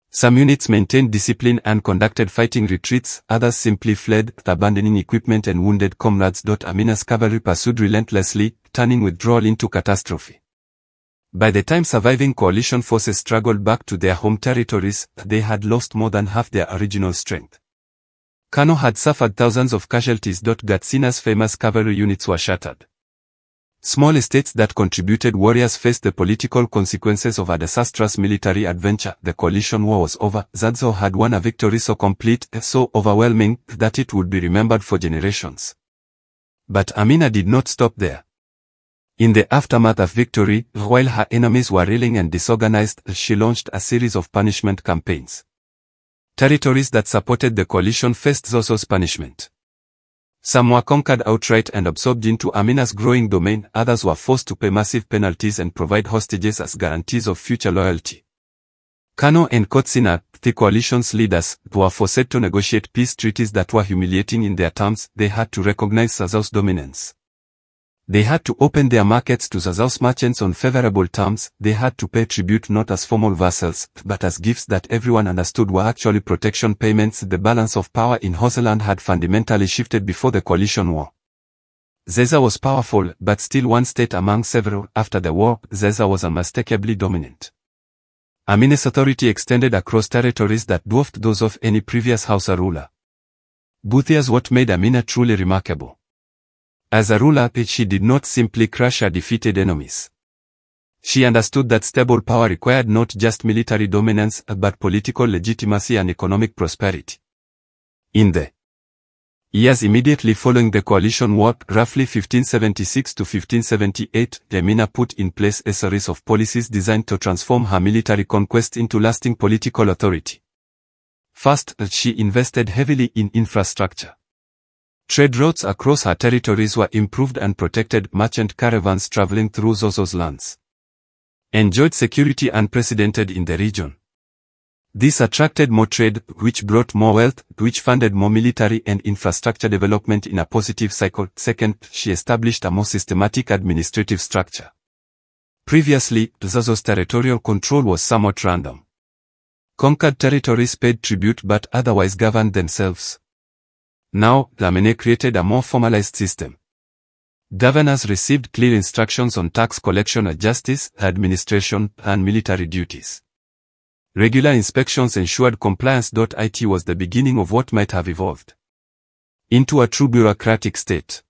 Speaker 1: Some units maintained discipline and conducted fighting retreats, others simply fled, abandoning equipment and wounded comrades. Amina's cavalry pursued relentlessly, turning withdrawal into catastrophe. By the time surviving coalition forces struggled back to their home territories, they had lost more than half their original strength. Kano had suffered thousands of casualties. Gatsina's famous cavalry units were shattered. Small estates that contributed warriors faced the political consequences of a disastrous military adventure. The coalition war was over. Zadzo had won a victory so complete, so overwhelming, that it would be remembered for generations. But Amina did not stop there. In the aftermath of victory, while her enemies were reeling and disorganized, she launched a series of punishment campaigns. Territories that supported the coalition faced Zoso's punishment. Some were conquered outright and absorbed into Amina's growing domain. Others were forced to pay massive penalties and provide hostages as guarantees of future loyalty. Kano and Kotsina, the coalition's leaders, were forced to negotiate peace treaties that were humiliating in their terms. They had to recognize Zazzau's dominance. They had to open their markets to Zazzau's merchants on favorable terms. They had to pay tribute not as formal vassals, but as gifts that everyone understood were actually protection payments. The balance of power in Hausaland had fundamentally shifted before the coalition war. Zazzau was powerful, but still one state among several. After the war, Zazzau was unmistakably dominant. Amina's authority extended across territories that dwarfed those of any previous Hausa ruler. But here's what made Amina truly remarkable. As a ruler, she did not simply crush her defeated enemies. She understood that stable power required not just military dominance, but political legitimacy and economic prosperity. In the years immediately following the coalition war, roughly 1576 to 1578, Amina put in place a series of policies designed to transform her military conquest into lasting political authority. First, she invested heavily in infrastructure. Trade routes across her territories were improved and protected. Merchant caravans traveling through Zazzau's lands enjoyed security unprecedented in the region. This attracted more trade, which brought more wealth, which funded more military and infrastructure development in a positive cycle. Second, she established a more systematic administrative structure. Previously, Zazzau's territorial control was somewhat random. Conquered territories paid tribute but otherwise governed themselves. Now, Amina created a more formalized system. Governors received clear instructions on tax collection, justice, administration, and military duties. Regular inspections ensured compliance. It was the beginning of what might have evolved into a true bureaucratic state,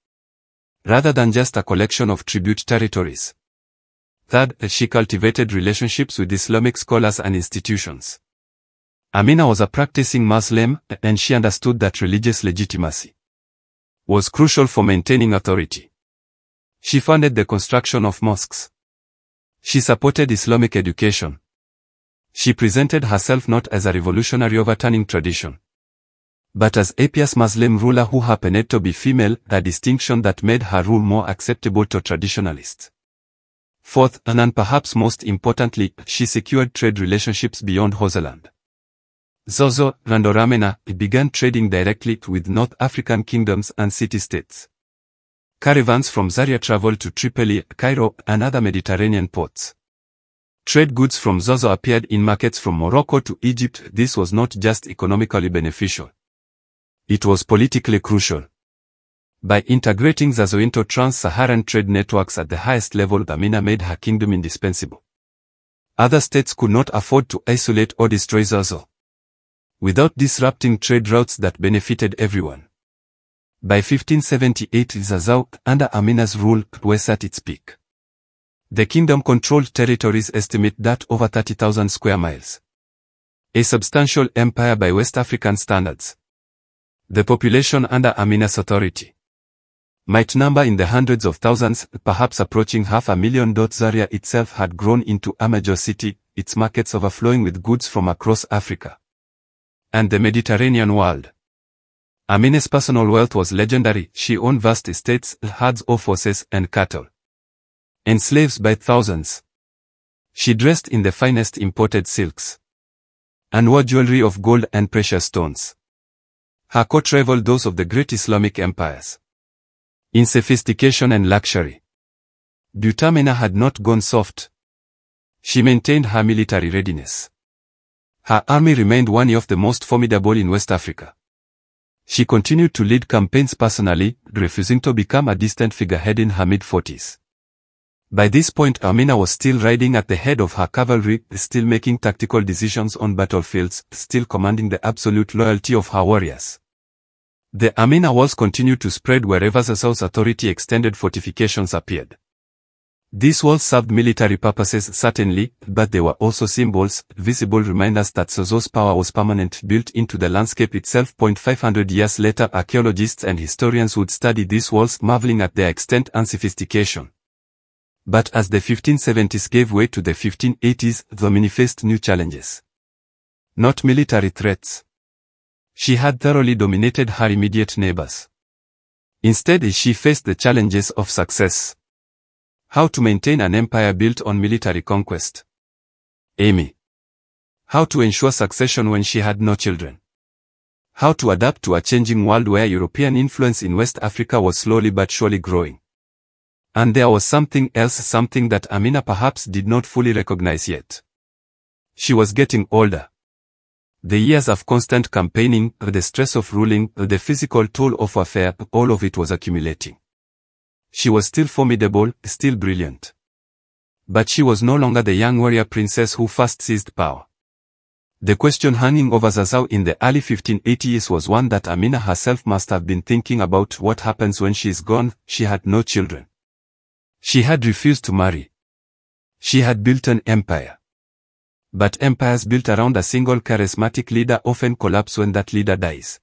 Speaker 1: rather than just a collection of tribute territories. Third, she cultivated relationships with Islamic scholars and institutions. Amina was a practicing Muslim, and she understood that religious legitimacy was crucial for maintaining authority. She funded the construction of mosques. She supported Islamic education. She presented herself not as a revolutionary overturning tradition, but as a pious Muslim ruler who happened to be female, a distinction that made her rule more acceptable to traditionalists. Fourth, and perhaps most importantly, she secured trade relationships beyond Hausaland. Zazzau, under Amina, began trading directly with North African kingdoms and city-states. Caravans from Zaria traveled to Tripoli, Cairo, and other Mediterranean ports. Trade goods from Zazzau appeared in markets from Morocco to Egypt. This was not just economically beneficial. It was politically crucial. By integrating Zazzau into trans-Saharan trade networks at the highest level, Amina made her kingdom indispensable. Other states could not afford to isolate or destroy Zazzau without disrupting trade routes that benefited everyone. By 1578, Zazzau, under Amina's rule, was at its peak. The kingdom controlled territories estimated at over 30,000 square miles. A substantial empire by West African standards. The population under Amina's authority might number in the hundreds of thousands, perhaps approaching 500,000. Zaria itself had grown into a major city, its markets overflowing with goods from across Africa and the Mediterranean world. Amina's personal wealth was legendary. She owned vast estates, herds of horses and cattle, and slaves by thousands. She dressed in the finest imported silks and wore jewelry of gold and precious stones. Her court rivaled those of the great Islamic empires in sophistication and luxury. But Amina had not gone soft. She maintained her military readiness. Her army remained one of the most formidable in West Africa. She continued to lead campaigns personally, refusing to become a distant figurehead in her mid-40s. By this point, Amina was still riding at the head of her cavalry, still making tactical decisions on battlefields, still commanding the absolute loyalty of her warriors. The Amina walls continued to spread wherever Zazzau's authority extended. Fortifications appeared. These walls served military purposes certainly, but they were also symbols, visible reminders that Zazzau's power was permanent, built into the landscape itself. 500 years later, archaeologists and historians would study these walls, marveling at their extent and sophistication. But as the 1570s gave way to the 1580s, Amina faced new challenges. Not military threats. She had thoroughly dominated her immediate neighbors. Instead, she faced the challenges of success. How to maintain an empire built on military conquest. Amy. How to ensure succession when she had no children. How to adapt to a changing world where European influence in West Africa was slowly but surely growing. And there was something else, something that Amina perhaps did not fully recognize yet. She was getting older. The years of constant campaigning, the stress of ruling, the physical toll of warfare, all of it was accumulating. She was still formidable, still brilliant. But she was no longer the young warrior princess who first seized power. The question hanging over Zazzau in the early 1580s was one that Amina herself must have been thinking about. What happens when she is gone? She had no children. She had refused to marry. She had built an empire. But empires built around a single charismatic leader often collapse when that leader dies.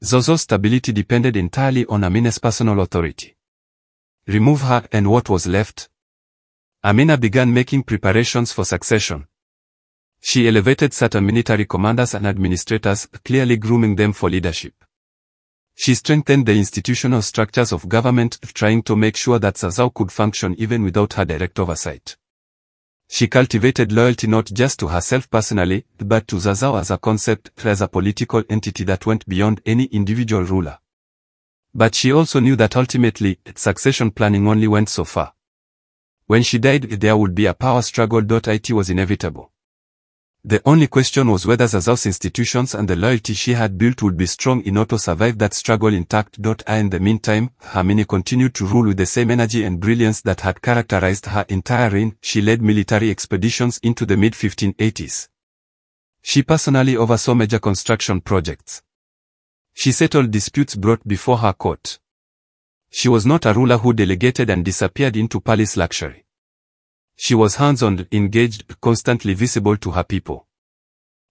Speaker 1: Zazzau's stability depended entirely on Amina's personal authority. Remove her and what was left? Amina began making preparations for succession. She elevated certain military commanders and administrators, clearly grooming them for leadership. She strengthened the institutional structures of government, trying to make sure that Zazzau could function even without her direct oversight. She cultivated loyalty not just to herself personally, but to Zazzau as a concept, as a political entity that went beyond any individual ruler. But she also knew that ultimately, succession planning only went so far. When she died, there would be a power struggle. It was inevitable. The only question was whether Zazzau's institutions and the loyalty she had built would be strong enough to survive that struggle intact. In the meantime, Amina continued to rule with the same energy and brilliance that had characterized her entire reign. She led military expeditions into the mid-1580s. She personally oversaw major construction projects. She settled disputes brought before her court. She was not a ruler who delegated and disappeared into palace luxury. She was hands-on, engaged, constantly visible to her people.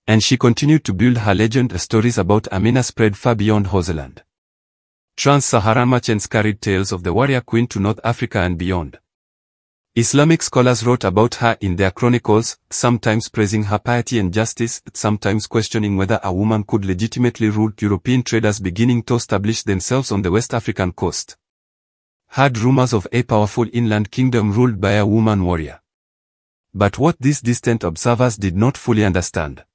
Speaker 1: And she continued to build her legend. Stories about Amina spread far beyond Hausaland. Trans-Saharan merchants carried tales of the warrior queen to North Africa and beyond. Islamic scholars wrote about her in their chronicles, sometimes praising her piety and justice, sometimes questioning whether a woman could legitimately rule. European traders beginning to establish themselves on the West African coast had rumors of a powerful inland kingdom ruled by a woman warrior. But what these distant observers did not fully understand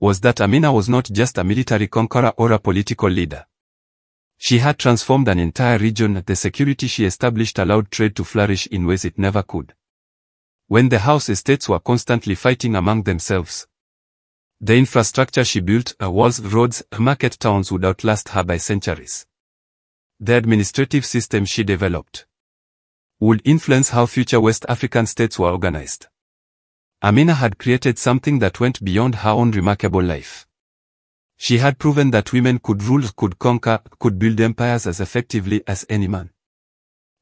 Speaker 1: was that Amina was not just a military conqueror or a political leader. She had transformed an entire region. The security she established allowed trade to flourish in ways it never could. When the house estates were constantly fighting among themselves, the infrastructure she built, walls, roads, market towns would outlast her by centuries. The administrative system she developed would influence how future West African states were organized. Amina had created something that went beyond her own remarkable life. She had proven that women could rule, could conquer, could build empires as effectively as any man.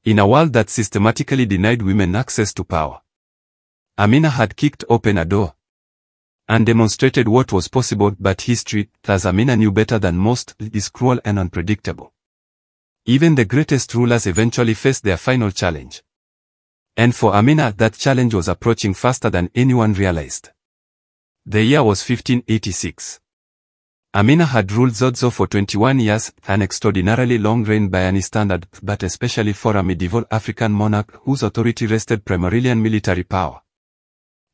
Speaker 1: In a world that systematically denied women access to power, Amina had kicked open a door and demonstrated what was possible. But history, as Amina knew better than most, is cruel and unpredictable. Even the greatest rulers eventually faced their final challenge. And for Amina, that challenge was approaching faster than anyone realized. The year was 1586. Amina had ruled Zazzau for 21 years, an extraordinarily long reign by any standard, but especially for a medieval African monarch whose authority rested primarily on military power.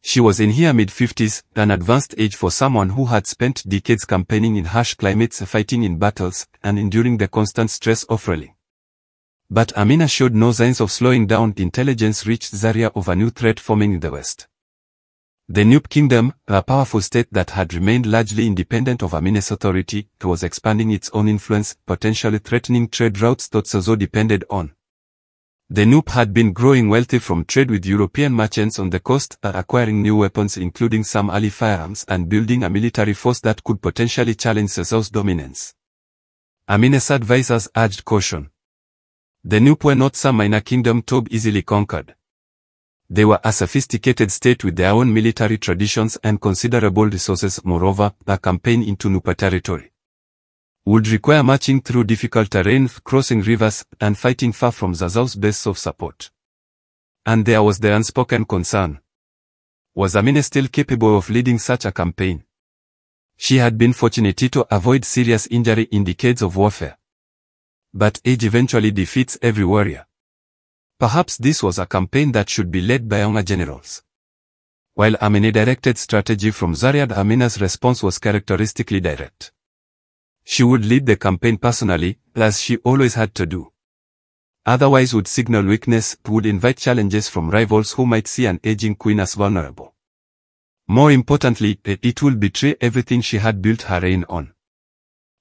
Speaker 1: She was in her mid-50s, an advanced age for someone who had spent decades campaigning in harsh climates, fighting in battles, and enduring the constant stress of ruling. But Amina showed no signs of slowing down. Intelligence reached Zaria of a new threat forming in the west. The Nupe Kingdom, a powerful state that had remained largely independent of Amina's authority, was expanding its own influence, potentially threatening trade routes that Zazzau depended on. The Nupe had been growing wealthy from trade with European merchants on the coast, acquiring new weapons including some early firearms, and building a military force that could potentially challenge Zazzau's dominance. Amina's advisors urged caution. The Nupe were not some minor kingdom to be easily conquered. They were a sophisticated state with their own military traditions and considerable resources. Moreover, a campaign into Nupe territory would require marching through difficult terrain, crossing rivers, and fighting far from Zazzau's base of support. And there was the unspoken concern. Was Amina still capable of leading such a campaign? She had been fortunate to avoid serious injury in decades of warfare. But age eventually defeats every warrior. Perhaps this was a campaign that should be led by younger generals. While Amina directed strategy from Zaria, Amina's response was characteristically direct. She would lead the campaign personally, as she always had to do. Otherwise would signal weakness, would invite challenges from rivals who might see an aging queen as vulnerable. More importantly, it will betray everything she had built her reign on.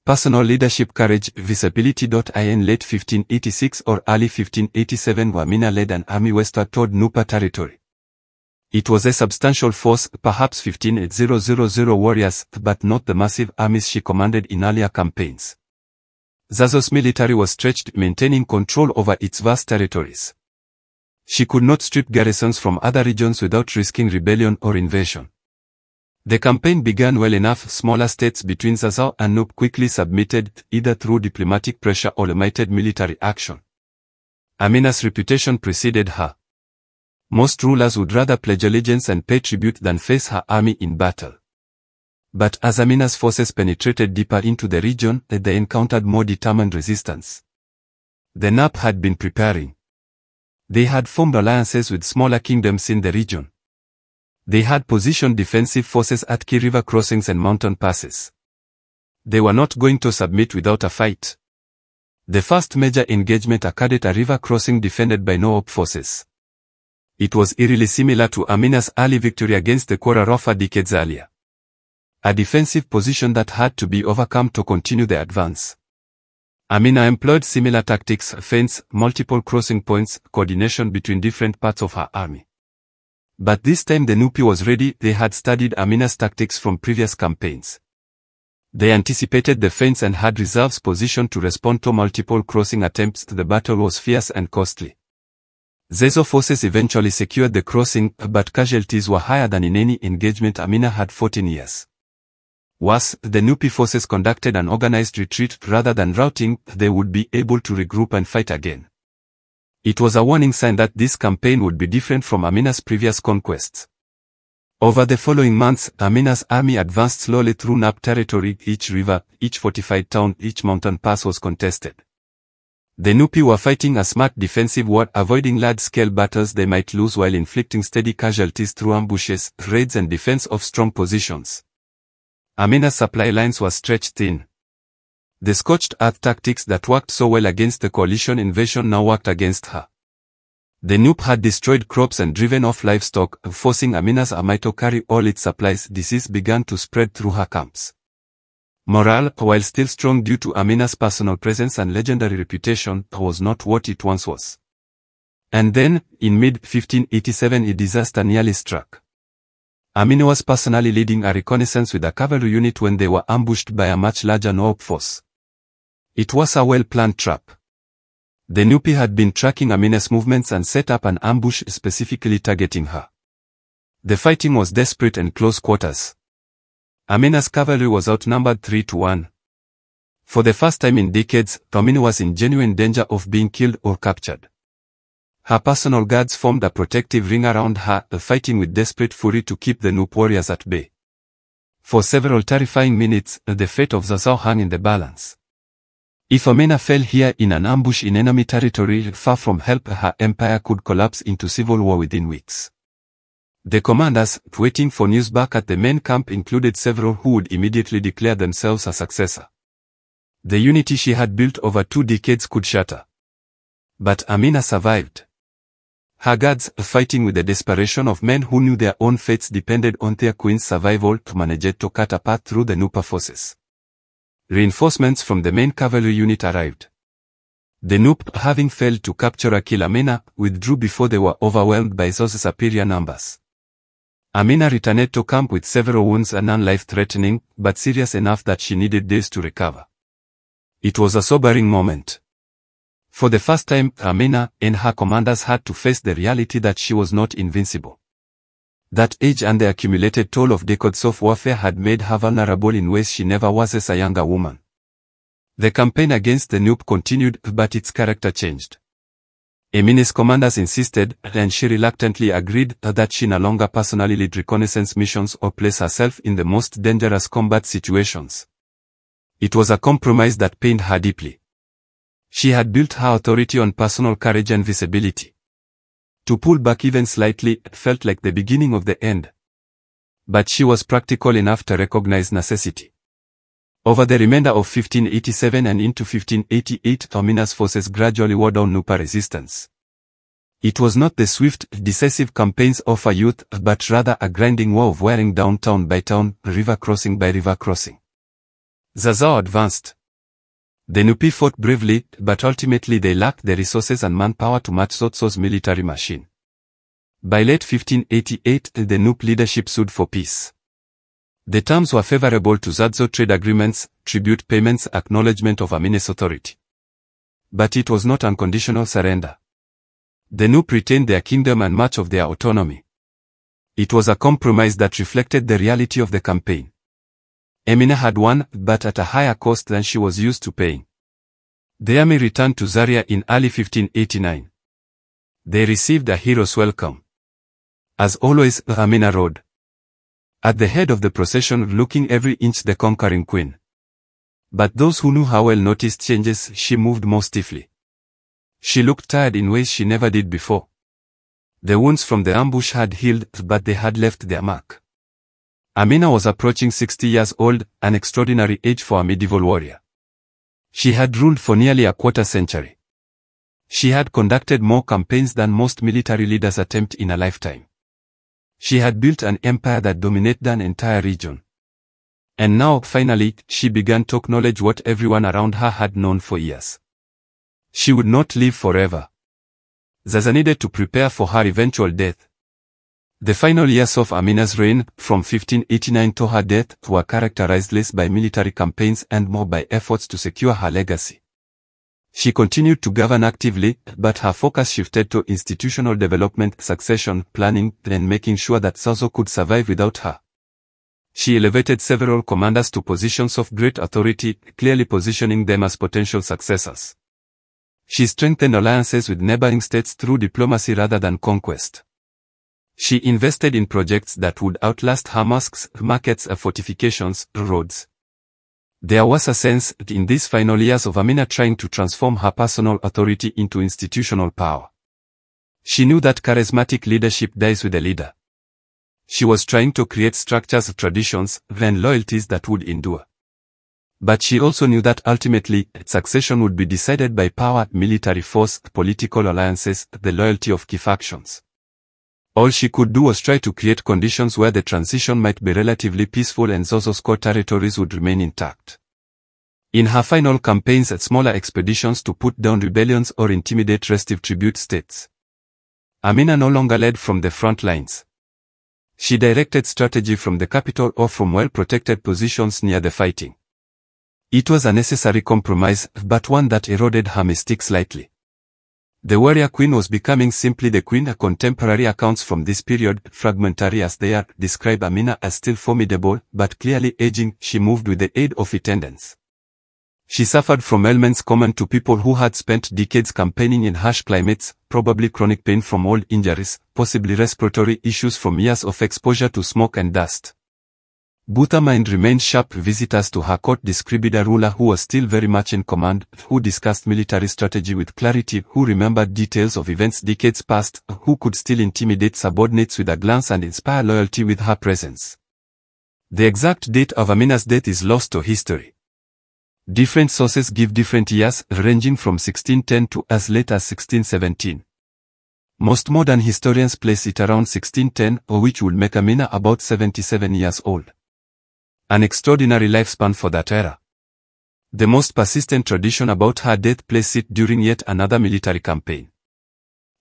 Speaker 1: Personal leadership, courage, visibility. In late 1586 or early 1587, Amina led an army westward toward Nupa territory. It was a substantial force, perhaps 15,000 warriors, but not the massive armies she commanded in earlier campaigns. Zazo's military was stretched, maintaining control over its vast territories. She could not strip garrisons from other regions without risking rebellion or invasion. The campaign began well enough. Smaller states between Zazo and Nup quickly submitted, either through diplomatic pressure or limited military action. Amina's reputation preceded her. Most rulers would rather pledge allegiance and pay tribute than face her army in battle. But as Amina's forces penetrated deeper into the region, they encountered more determined resistance. The Nup had been preparing. They had formed alliances with smaller kingdoms in the region. They had positioned defensive forces at key river crossings and mountain passes. They were not going to submit without a fight. The first major engagement occurred at a river crossing defended by no forces. It was eerily similar to Amina's early victory against the Kora Rofa decades earlier. A defensive position that had to be overcome to continue the advance. Amina employed similar tactics: feints, multiple crossing points, coordination between different parts of her army. But this time the Nupi was ready. They had studied Amina's tactics from previous campaigns. They anticipated the feints and had reserves positioned to respond to multiple crossing attempts. The battle was fierce and costly. Zazo forces eventually secured the crossing, but casualties were higher than in any engagement Amina had fought in years. Worse, the Nupi forces conducted an organized retreat. Rather than routing, they would be able to regroup and fight again. It was a warning sign that this campaign would be different from Amina's previous conquests. Over the following months, Amina's army advanced slowly through Nup territory. Each river, each fortified town, each mountain pass was contested. The Nupi were fighting a smart defensive war, avoiding large-scale battles they might lose while inflicting steady casualties through ambushes, raids and defense of strong positions. Amina's supply lines were stretched thin. The scorched earth tactics that worked so well against the coalition invasion now worked against her. The Nup had destroyed crops and driven off livestock, forcing Amina's army to carry all its supplies. Disease began to spread through her camps. Morale, while still strong due to Amina's personal presence and legendary reputation, was not what it once was. And then, in mid-1587, a disaster nearly struck. Amina was personally leading a reconnaissance with a cavalry unit when they were ambushed by a much larger Nup force. It was a well-planned trap. The Nupi had been tracking Amina's movements and set up an ambush specifically targeting her. The fighting was desperate and close quarters. Amina's cavalry was outnumbered 3-1. For the first time in decades, Amina was in genuine danger of being killed or captured. Her personal guards formed a protective ring around her, fighting with desperate fury to keep the Nup warriors at bay. For several terrifying minutes, the fate of Zazo hung in the balance. If Amina fell here in an ambush in enemy territory far from help, her empire could collapse into civil war within weeks. The commanders, waiting for news back at the main camp, included several who would immediately declare themselves a successor. The unity she had built over 2 decades could shatter. But Amina survived. Her guards, fighting with the desperation of men who knew their own fates depended on their queen's survival, managed to cut a path through the Nupa forces. Reinforcements from the main cavalry unit arrived. The Nup, having failed to capture or kill Amina, withdrew before they were overwhelmed by Zazo's superior numbers. Amina returned to camp with several wounds and none life-threatening, but serious enough that she needed days to recover. It was a sobering moment. For the first time, Amina and her commanders had to face the reality that she was not invincible. That age and the accumulated toll of decades of warfare had made her vulnerable in ways she never was as a younger woman. The campaign against the Nup continued, but its character changed. Amina's commanders insisted, and she reluctantly agreed, that she no longer personally lead reconnaissance missions or place herself in the most dangerous combat situations. It was a compromise that pained her deeply. She had built her authority on personal courage and visibility. To pull back even slightly felt like the beginning of the end. But she was practical enough to recognize necessity. Over the remainder of 1587 and into 1588, Amina's forces gradually wore down Nupa resistance. It was not the swift, decisive campaigns of a youth, but rather a grinding war of wearing down town by town, river crossing by river crossing. Zazao advanced. The Nupi fought bravely, but ultimately they lacked the resources and manpower to match Tsotso's military machine. By late 1588, the Nup leadership sued for peace. The terms were favorable to Zazo trade agreements, tribute payments, acknowledgement of Amina's authority. But it was not unconditional surrender. The Nup retained their kingdom and much of their autonomy. It was a compromise that reflected the reality of the campaign. Amina had won, but at a higher cost than she was used to paying. The army returned to Zaria in early 1589. They received a hero's welcome. As always, Amina rode at the head of the procession, looking every inch the conquering queen. But those who knew her well noticed changes. She moved more stiffly. She looked tired in ways she never did before. The wounds from the ambush had healed, but they had left their mark. Amina was approaching 60 years old, an extraordinary age for a medieval warrior. She had ruled for nearly a quarter century. She had conducted more campaigns than most military leaders attempt in a lifetime. She had built an empire that dominated an entire region. And now, finally, she began to acknowledge what everyone around her had known for years. She would not live forever. Zaza needed to prepare for her eventual death. The final years of Amina's reign, from 1589 to her death, were characterized less by military campaigns and more by efforts to secure her legacy. She continued to govern actively, but her focus shifted to institutional development, succession planning, and making sure that Zazo could survive without her. She elevated several commanders to positions of great authority, clearly positioning them as potential successors. She strengthened alliances with neighboring states through diplomacy rather than conquest. She invested in projects that would outlast her mosques, markets, fortifications, roads. There was a sense in these final years of Amina trying to transform her personal authority into institutional power. She knew that charismatic leadership dies with a leader. She was trying to create structures, traditions, and loyalties that would endure. But she also knew that ultimately, succession would be decided by power, military force, political alliances, the loyalty of key factions. All she could do was try to create conditions where the transition might be relatively peaceful and Zazo's core territories would remain intact. In her final campaigns at smaller expeditions to put down rebellions or intimidate restive tribute states, Amina no longer led from the front lines. She directed strategy from the capital or from well-protected positions near the fighting. It was a necessary compromise, but one that eroded her mystique slightly. The warrior queen was becoming simply the queen. Contemporary accounts from this period, fragmentary as they are, describe Amina as still formidable, but clearly aging. She moved with the aid of attendants. She suffered from ailments common to people who had spent decades campaigning in harsh climates, probably chronic pain from old injuries, possibly respiratory issues from years of exposure to smoke and dust. But her mind remained sharp. Visitors to her court described a ruler who was still very much in command, who discussed military strategy with clarity, who remembered details of events decades past, who could still intimidate subordinates with a glance and inspire loyalty with her presence. The exact date of Amina's death is lost to history. Different sources give different years, ranging from 1610 to as late as 1617. Most modern historians place it around 1610, which would make Amina about 77 years old. An extraordinary lifespan for that era. The most persistent tradition about her death places it during yet another military campaign.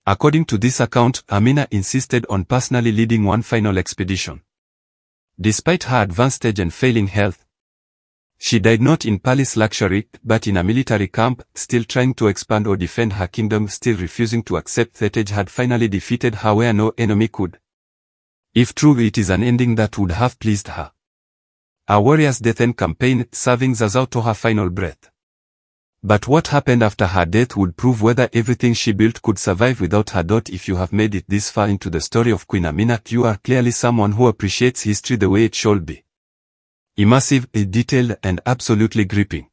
Speaker 1: According to this account, Amina insisted on personally leading one final expedition. Despite her advanced age and failing health, she died not in palace luxury, but in a military camp, still trying to expand or defend her kingdom, still refusing to accept that age had finally defeated her where no enemy could. If true, it is an ending that would have pleased her. A warrior's death and campaign, serving Zazo to her final breath. But what happened after her death would prove whether everything she built could survive without her. If you have made it this far into the story of Queen Amina, you are clearly someone who appreciates history the way it should be. Immersive, detailed, and absolutely gripping.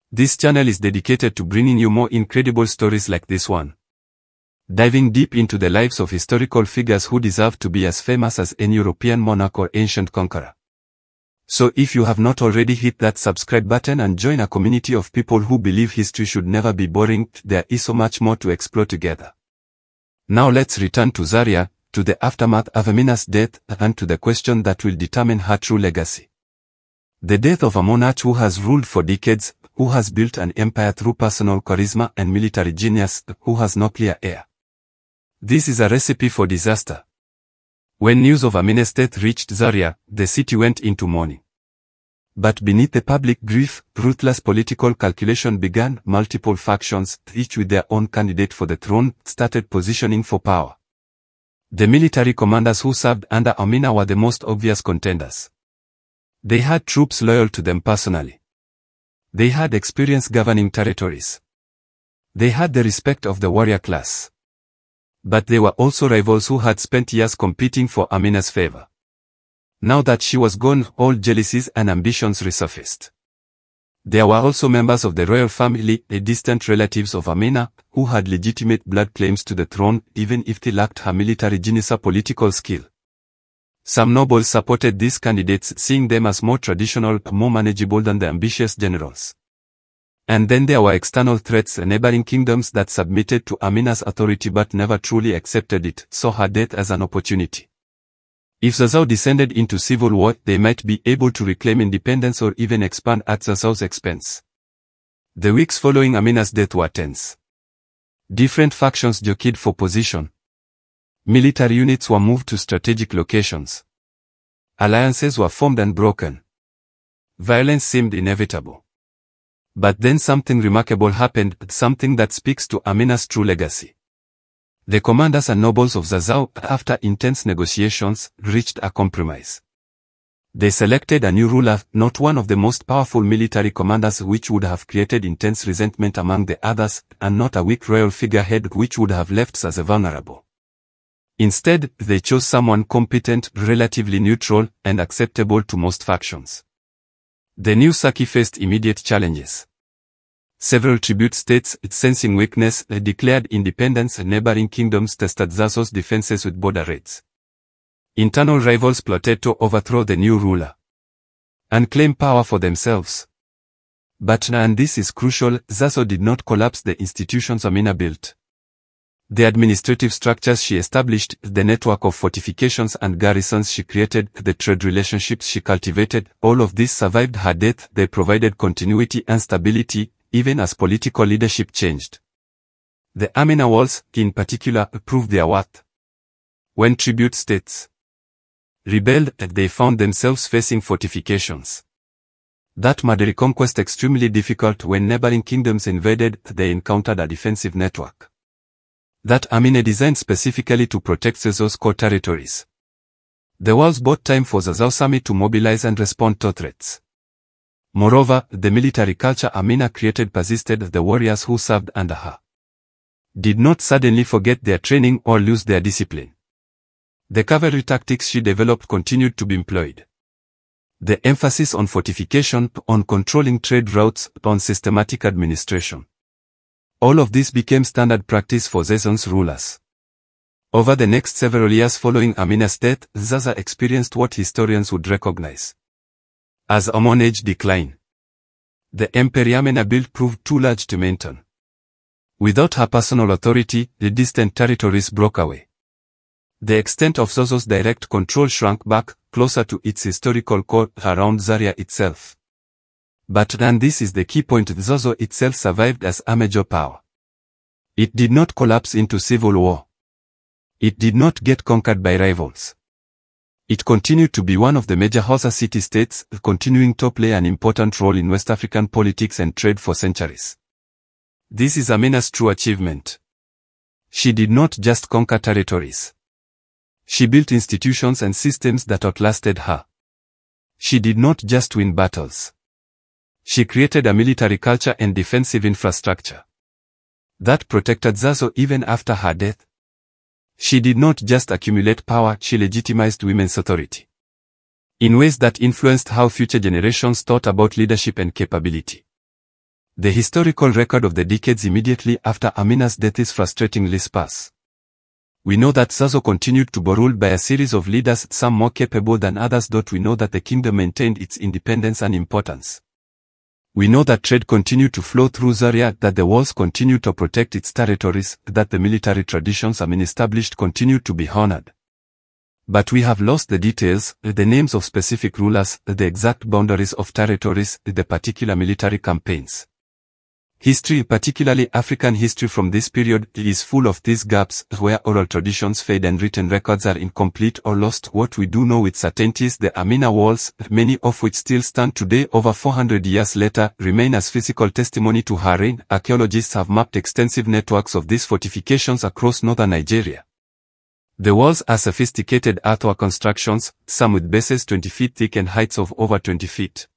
Speaker 1: This channel is dedicated to bringing you more incredible stories like this one. diving deep into the lives of historical figures who deserve to be as famous as any European monarch or ancient conqueror. So if you have not already, hit that subscribe button and join a community of people who believe history should never be boring. There is so much more to explore together. Now let's return to Zaria, to the aftermath of Amina's death, and to the question that will determine her true legacy. The death of a monarch who has ruled for decades, who has built an empire through personal charisma and military genius, who has no clear heir. This is a recipe for disaster. When news of Amina's death reached Zaria, the city went into mourning. But beneath the public grief, ruthless political calculation began. Multiple factions, each with their own candidate for the throne, started positioning for power. The military commanders who served under Amina were the most obvious contenders. They had troops loyal to them personally. They had experience governing territories. They had the respect of the warrior class. But they were also rivals who had spent years competing for Amina's favor. Now that she was gone, all jealousies and ambitions resurfaced. There were also members of the royal family, the distant relatives of Amina, who had legitimate blood claims to the throne, even if they lacked her military genius or political skill. Some nobles supported these candidates, seeing them as more traditional, more manageable than the ambitious generals. And then there were external threats. Neighboring kingdoms that submitted to Amina's authority but never truly accepted it, saw her death as an opportunity. If Zazzau descended into civil war, they might be able to reclaim independence or even expand at Zazzau's expense. The weeks following Amina's death were tense. Different factions jockeyed for position. Military units were moved to strategic locations. Alliances were formed and broken. Violence seemed inevitable. But then something remarkable happened, something that speaks to Amina's true legacy. The commanders and nobles of Zazzau, after intense negotiations, reached a compromise. They selected a new ruler, not one of the most powerful military commanders, which would have created intense resentment among the others, and not a weak royal figurehead which would have left Zazzau vulnerable. Instead, they chose someone competent, relatively neutral, and acceptable to most factions. The new Saki faced immediate challenges. Several tribute states, sensing weakness, declared independence. Neighboring kingdoms tested Zazzau's defenses with border raids. Internal rivals plotted to overthrow the new ruler and claim power for themselves. But, and this is crucial, Zazzau did not collapse the institutions Amina built. The administrative structures she established, the network of fortifications and garrisons she created, the trade relationships she cultivated, all of this survived her death. They provided continuity and stability, even as political leadership changed. The Amina walls, in particular, proved their worth. When tribute states rebelled, they found themselves facing fortifications. That made reconquest extremely difficult. When neighboring kingdoms invaded, they encountered a defensive network that Amina designed specifically to protect Zazzau's core territories. The walls bought time for Zazzau's army to mobilize and respond to threats. Moreover, the military culture Amina created persisted. The warriors who served under her did not suddenly forget their training or lose their discipline. The cavalry tactics she developed continued to be employed. The emphasis on fortification, on controlling trade routes, on systematic administration. All of this became standard practice for Zazzau's rulers. Over the next several years following Amina's death, Zazzau experienced what historians would recognize as a managed decline. The empire Amina built proved too large to maintain. Without her personal authority, the distant territories broke away. The extent of Zazzau's direct control shrank back, closer to its historical core, around Zaria itself. But then this is the key point, Zazzau itself survived as a major power. It did not collapse into civil war. It did not get conquered by rivals. It continued to be one of the major Hausa city-states, continuing to play an important role in West African politics and trade for centuries. This is Amina's true achievement. She did not just conquer territories. She built institutions and systems that outlasted her. She did not just win battles. She created a military culture and defensive infrastructure that protected Zazzau even after her death. She did not just accumulate power, she legitimized women's authority in ways that influenced how future generations thought about leadership and capability. The historical record of the decades immediately after Amina's death is frustratingly sparse. We know that Zazzau continued to be ruled by a series of leaders, some more capable than others. We know that the kingdom maintained its independence and importance. We know that trade continued to flow through Zaria, that the walls continued to protect its territories, that the military traditions Amin established continued to be honored. But we have lost the details, the names of specific rulers, the exact boundaries of territories, the particular military campaigns. History, particularly African history from this period, is full of these gaps, where oral traditions fade and written records are incomplete or lost. What we do know with certainty is the Amina walls, many of which still stand today over 400 years later, remain as physical testimony to her reign. Archaeologists have mapped extensive networks of these fortifications across northern Nigeria. The walls are sophisticated earthwork constructions, some with bases 20 feet thick and heights of over 20 feet.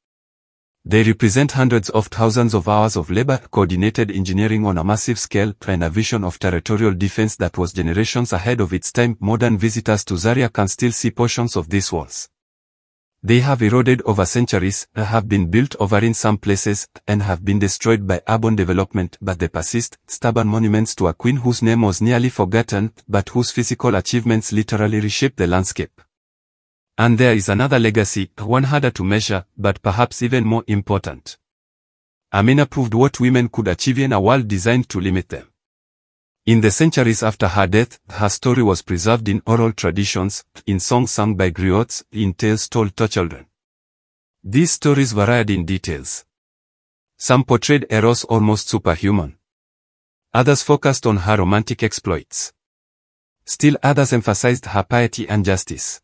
Speaker 1: They represent hundreds of thousands of hours of labor, coordinated engineering on a massive scale, and a vision of territorial defense that was generations ahead of its time. Modern visitors to Zaria can still see portions of these walls. They have eroded over centuries, have been built over in some places, and have been destroyed by urban development, but they persist, stubborn monuments to a queen whose name was nearly forgotten, but whose physical achievements literally reshaped the landscape. And there is another legacy, one harder to measure, but perhaps even more important. Amina proved what women could achieve in a world designed to limit them. In the centuries after her death, her story was preserved in oral traditions, in songs sung by griots, in tales told to children. These stories varied in details. Some portrayed heroes almost superhuman. Others focused on her romantic exploits. Still others emphasized her piety and justice.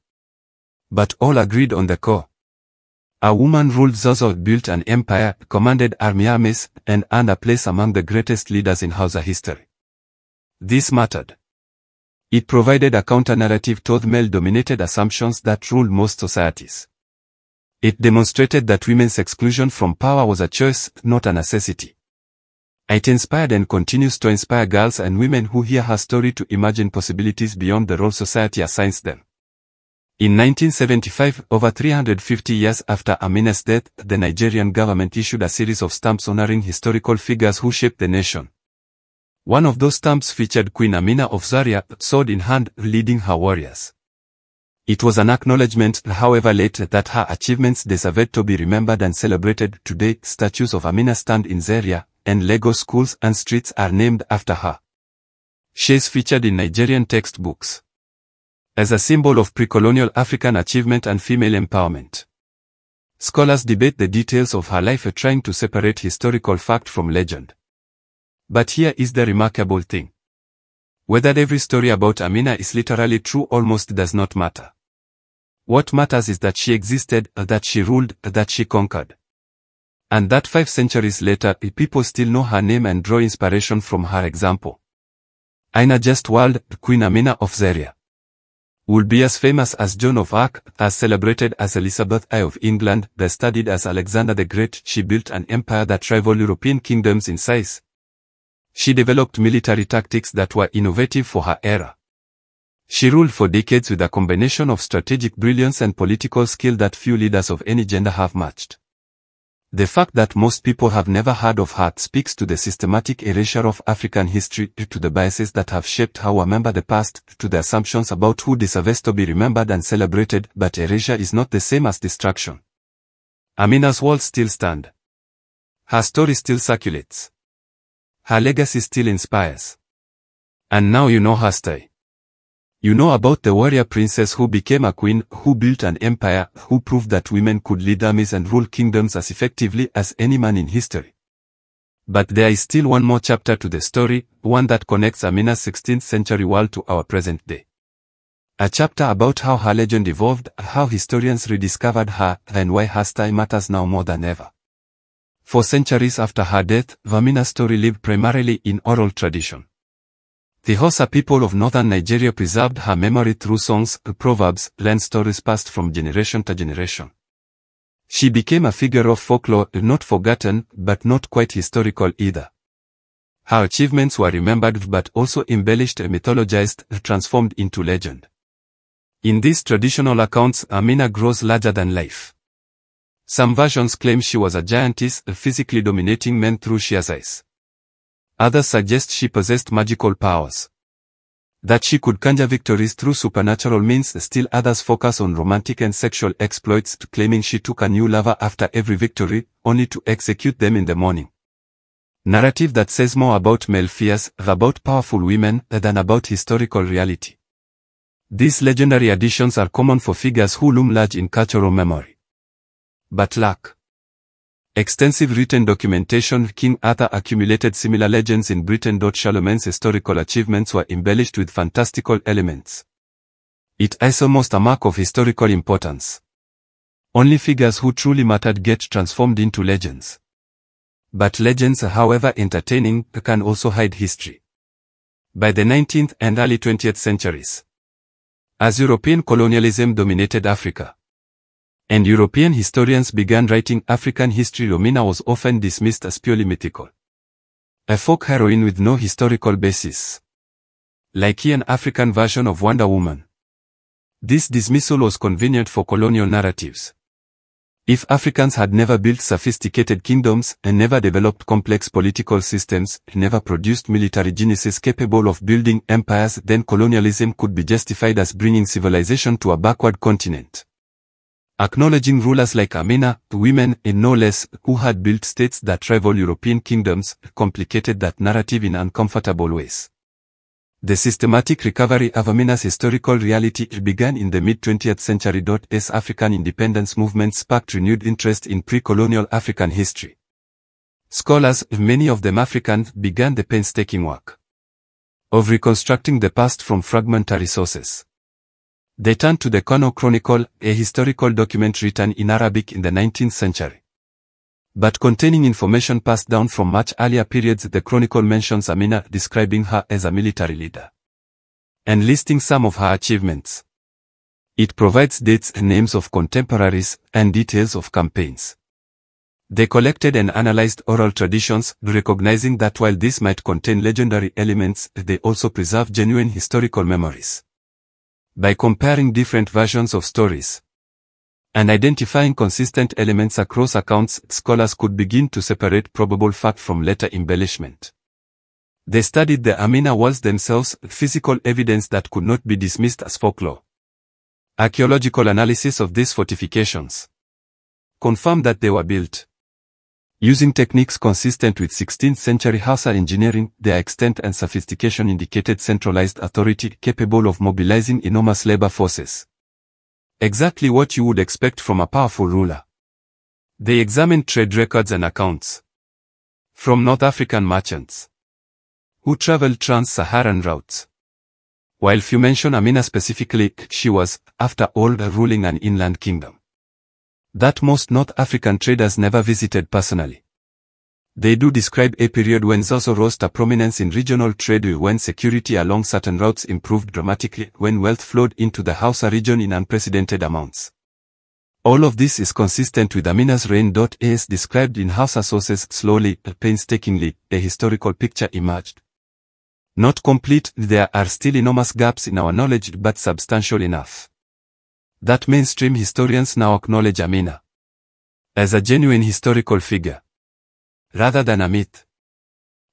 Speaker 1: But all agreed on the core. A woman ruled Zazzau, built an empire, commanded armies, and earned a place among the greatest leaders in Hausa history. This mattered. It provided a counter-narrative to the male-dominated assumptions that ruled most societies. It demonstrated that women's exclusion from power was a choice, not a necessity. It inspired and continues to inspire girls and women who hear her story to imagine possibilities beyond the role society assigns them. In 1975, over 350 years after Amina's death, the Nigerian government issued a series of stamps honoring historical figures who shaped the nation. One of those stamps featured Queen Amina of Zaria, sword in hand, leading her warriors. It was an acknowledgement, however late, that her achievements deserved to be remembered and celebrated. Today, statues of Amina stand in Zaria, and Lagos schools and streets are named after her. She is featured in Nigerian textbooks as a symbol of pre-colonial African achievement and female empowerment. Scholars debate the details of her life, trying to separate historical fact from legend. But here is the remarkable thing. Whether every story about Amina is literally true almost does not matter. What matters is that she existed, that she ruled, that she conquered. And that 5 centuries later, people still know her name and draw inspiration from her example. In a just world, Queen Amina of Zaria would be as famous as Joan of Arc, as celebrated as Elizabeth I of England, as studied as Alexander the Great. She built an empire that rivaled European kingdoms in size. She developed military tactics that were innovative for her era. She ruled for decades with a combination of strategic brilliance and political skill that few leaders of any gender have matched. The fact that most people have never heard of her speaks to the systematic erasure of African history, to the biases that have shaped how we remember the past, to the assumptions about who deserves to be remembered and celebrated. But erasure is not the same as destruction. Amina's walls still stand. Her story still circulates. Her legacy still inspires. And now you know her story. You know about the warrior princess who became a queen, who built an empire, who proved that women could lead armies and rule kingdoms as effectively as any man in history. But there is still one more chapter to the story, one that connects Amina's 16th century world to our present day. A chapter about how her legend evolved, how historians rediscovered her, and why her story matters now more than ever. For centuries after her death, Amina's story lived primarily in oral tradition. The Hausa people of northern Nigeria preserved her memory through songs, proverbs, and stories passed from generation to generation. She became a figure of folklore, not forgotten, but not quite historical either. Her achievements were remembered but also embellished, mythologized, transformed into legend. In these traditional accounts, Amina grows larger than life. Some versions claim she was a giantess, physically dominating men through sheer size. Others suggest she possessed magical powers. That she could conjure victories through supernatural means. Still others focus on romantic and sexual exploits, claiming she took a new lover after every victory, only to execute them in the morning. Narrative that says more about male fears, about powerful women, than about historical reality. These legendary additions are common for figures who loom large in cultural memory, but lack extensive written documentation. King Arthur accumulated similar legends in Britain. Charlemagne's historical achievements were embellished with fantastical elements. It is almost a mark of historical importance. Only figures who truly mattered get transformed into legends. But legends, however entertaining, can also hide history. By the 19th and early 20th centuries, as European colonialism dominated Africa, and European historians began writing African history, Amina was often dismissed as purely mythical. A folk heroine with no historical basis, like an African version of Wonder Woman. This dismissal was convenient for colonial narratives. If Africans had never built sophisticated kingdoms, and never developed complex political systems, never produced military geniuses capable of building empires, then colonialism could be justified as bringing civilization to a backward continent. Acknowledging rulers like Amina, women, and no less, who had built states that rival European kingdoms, complicated that narrative in uncomfortable ways. The systematic recovery of Amina's historical reality began in the mid-20th century. As African independence movement sparked renewed interest in pre-colonial African history. Scholars, many of them African, began the painstaking work of reconstructing the past from fragmentary sources. They turned to the Kano Chronicle, a historical document written in Arabic in the 19th century, but containing information passed down from much earlier periods. The chronicle mentions Amina, describing her as a military leader and listing some of her achievements. It provides dates and names of contemporaries and details of campaigns. They collected and analyzed oral traditions, recognizing that while these might contain legendary elements, they also preserve genuine historical memories. By comparing different versions of stories and identifying consistent elements across accounts, scholars could begin to separate probable fact from later embellishment. They studied the Amina walls themselves, physical evidence that could not be dismissed as folklore. Archaeological analysis of these fortifications confirmed that they were built using techniques consistent with 16th century Hausa engineering. Their extent and sophistication indicated centralized authority capable of mobilizing enormous labor forces. Exactly what you would expect from a powerful ruler. They examined trade records and accounts from North African merchants who traveled trans-Saharan routes. While few mention Amina specifically, she was, after all, ruling an inland kingdom that most North African traders never visited personally. They do describe a period when Zozo rose to prominence in regional trade, when security along certain routes improved dramatically, when wealth flowed into the Hausa region in unprecedented amounts. All of this is consistent with Amina's reign. As described in Hausa sources, slowly, painstakingly, a historical picture emerged. Not complete, there are still enormous gaps in our knowledge, but substantial enough that mainstream historians now acknowledge Amina as a genuine historical figure, rather than a myth.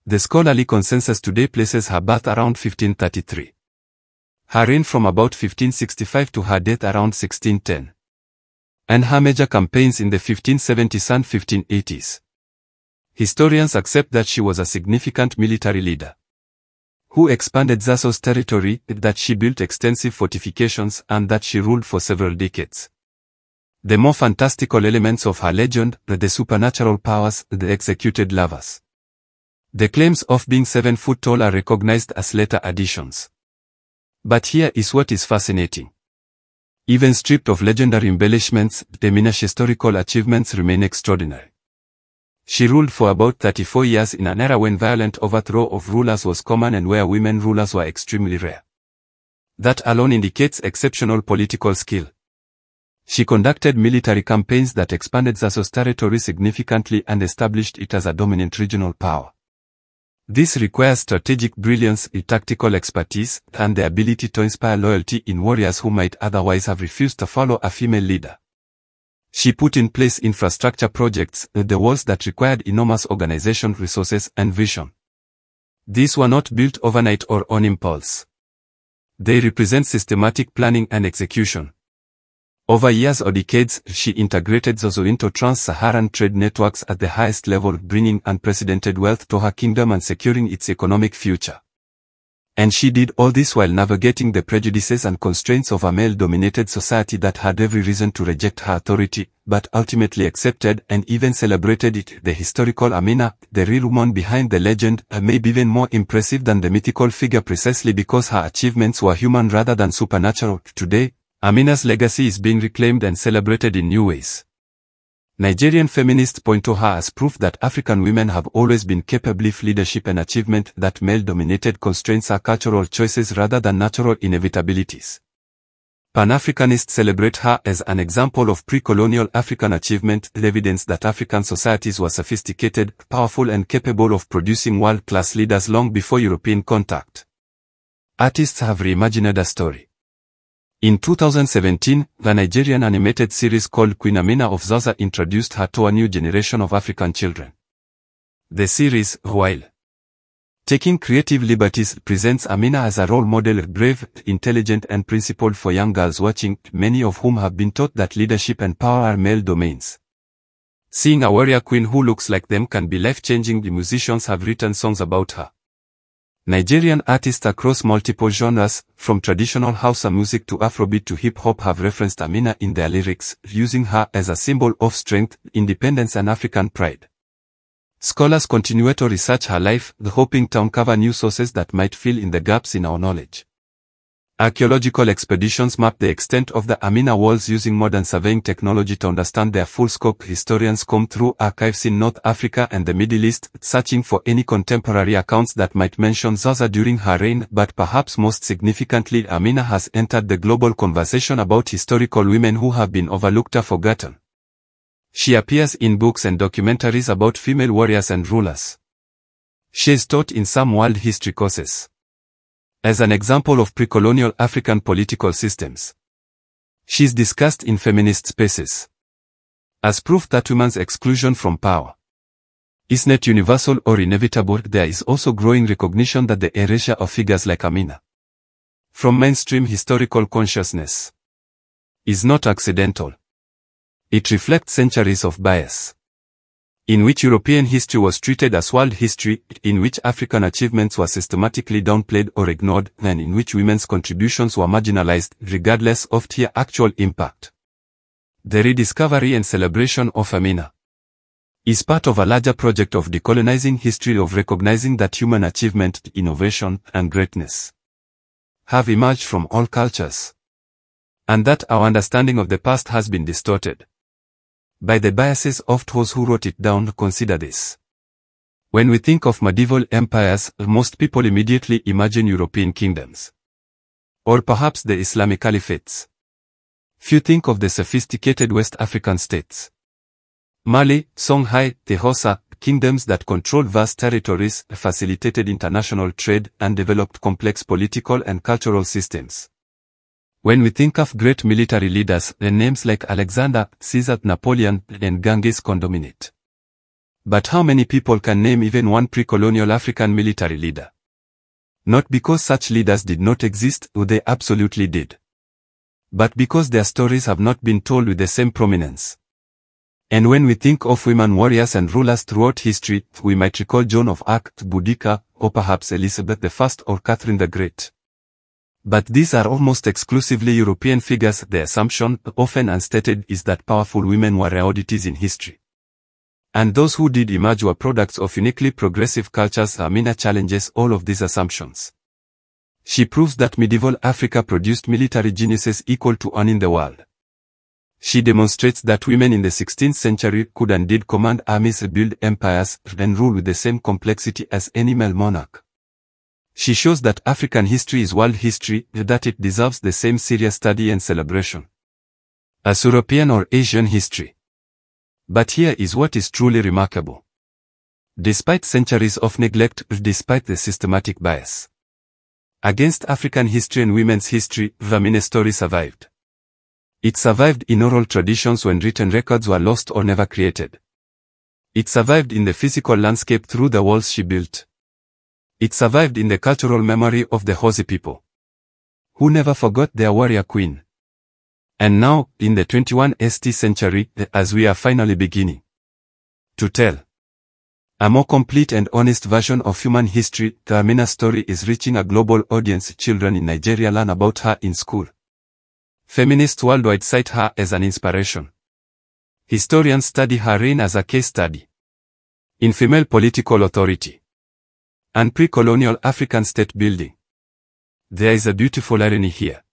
Speaker 1: The scholarly consensus today places her birth around 1533. Her reign from about 1565 to her death around 1610. And her major campaigns in the 1570s and 1580s. Historians accept that she was a significant military leader who expanded Zazo's territory, that she built extensive fortifications, and that she ruled for several decades. The more fantastical elements of her legend, the supernatural powers, the executed lovers. The claims of being 7 foot tall are recognized as later additions. But here is what is fascinating. Even stripped of legendary embellishments, Amina's historical achievements remain extraordinary. She ruled for about 34 years in an era when violent overthrow of rulers was common and where women rulers were extremely rare. That alone indicates exceptional political skill. She conducted military campaigns that expanded Zazo's territory significantly and established it as a dominant regional power. This requires strategic brilliance, tactical expertise, and the ability to inspire loyalty in warriors who might otherwise have refused to follow a female leader. She put in place infrastructure projects, the walls that required enormous organization resources and vision. These were not built overnight or on impulse. They represent systematic planning and execution. Over years or decades, she integrated Zozo into trans-Saharan trade networks at the highest level, bringing unprecedented wealth to her kingdom and securing its economic future. And she did all this while navigating the prejudices and constraints of a male-dominated society that had every reason to reject her authority, but ultimately accepted and even celebrated it. The historical Amina, the real woman behind the legend, may be even more impressive than the mythical figure precisely because her achievements were human rather than supernatural. Today, Amina's legacy is being reclaimed and celebrated in new ways. Nigerian feminists point to her as proof that African women have always been capable of leadership and achievement, that male-dominated constraints are cultural choices rather than natural inevitabilities. Pan-Africanists celebrate her as an example of pre-colonial African achievement, evidence that African societies were sophisticated, powerful and capable of producing world-class leaders long before European contact. Artists have reimagined a story. In 2017, the Nigerian animated series called Queen Amina of Zaria introduced her to a new generation of African children. The series, while taking creative liberties, presents Amina as a role model, brave, intelligent and principled for young girls watching, many of whom have been taught that leadership and power are male domains. Seeing a warrior queen who looks like them can be life-changing. The musicians have written songs about her. Nigerian artists across multiple genres, from traditional Hausa music to Afrobeat to hip-hop, have referenced Amina in their lyrics, using her as a symbol of strength, independence and African pride. Scholars continue to research her life, hoping to uncover new sources that might fill in the gaps in our knowledge. Archaeological expeditions map the extent of the Amina walls using modern surveying technology to understand their full scope. Historians comb through archives in North Africa and the Middle East, searching for any contemporary accounts that might mention Zaza during her reign, but perhaps most significantly, Amina has entered the global conversation about historical women who have been overlooked or forgotten. She appears in books and documentaries about female warriors and rulers. She is taught in some world history courses as an example of pre-colonial African political systems. She is discussed in feminist spaces as proof that women's exclusion from power is not universal or inevitable. There is also growing recognition that the erasure of figures like Amina from mainstream historical consciousness is not accidental. It reflects centuries of bias, in which European history was treated as world history, in which African achievements were systematically downplayed or ignored, and in which women's contributions were marginalized, regardless of their actual impact. The rediscovery and celebration of Amina is part of a larger project of decolonizing history, of recognizing that human achievement, innovation, and greatness have emerged from all cultures, and that our understanding of the past has been distorted by the biases of those who wrote it down. Consider this. When we think of medieval empires, most people immediately imagine European kingdoms, or perhaps the Islamic caliphates. Few think of the sophisticated West African states, Mali, Songhai, the Hausa, kingdoms that controlled vast territories, facilitated international trade, and developed complex political and cultural systems. When we think of great military leaders, names like Alexander, Caesar, Napoleon, and Genghis Khan dominate. But how many people can name even one pre-colonial African military leader? Not because such leaders did not exist, or they absolutely did, but because their stories have not been told with the same prominence. And when we think of women warriors and rulers throughout history, we might recall Joan of Arc, Boudica, or perhaps Elizabeth I or Catherine the Great. But these are almost exclusively European figures. The assumption, often unstated, is that powerful women were oddities in history, and those who did emerge were products of uniquely progressive cultures. Amina challenges all of these assumptions. She proves that medieval Africa produced military geniuses equal to one in the world. She demonstrates that women in the 16th century could and did command armies, build empires, and rule with the same complexity as any male monarch. She shows that African history is world history, that it deserves the same serious study and celebration as European or Asian history. But here is what is truly remarkable. Despite centuries of neglect, despite the systematic bias against African history and women's history, Amina's story survived. It survived in oral traditions when written records were lost or never created. It survived in the physical landscape through the walls she built. It survived in the cultural memory of the Hausa people, who never forgot their warrior queen. And now, in the 21st century, as we are finally beginning to tell a more complete and honest version of human history, the Amina story is reaching a global audience. Children in Nigeria learn about her in school. Feminists worldwide cite her as an inspiration. Historians study her reign as a case study in female political authority and pre-colonial African state building. There is a beautiful irony here.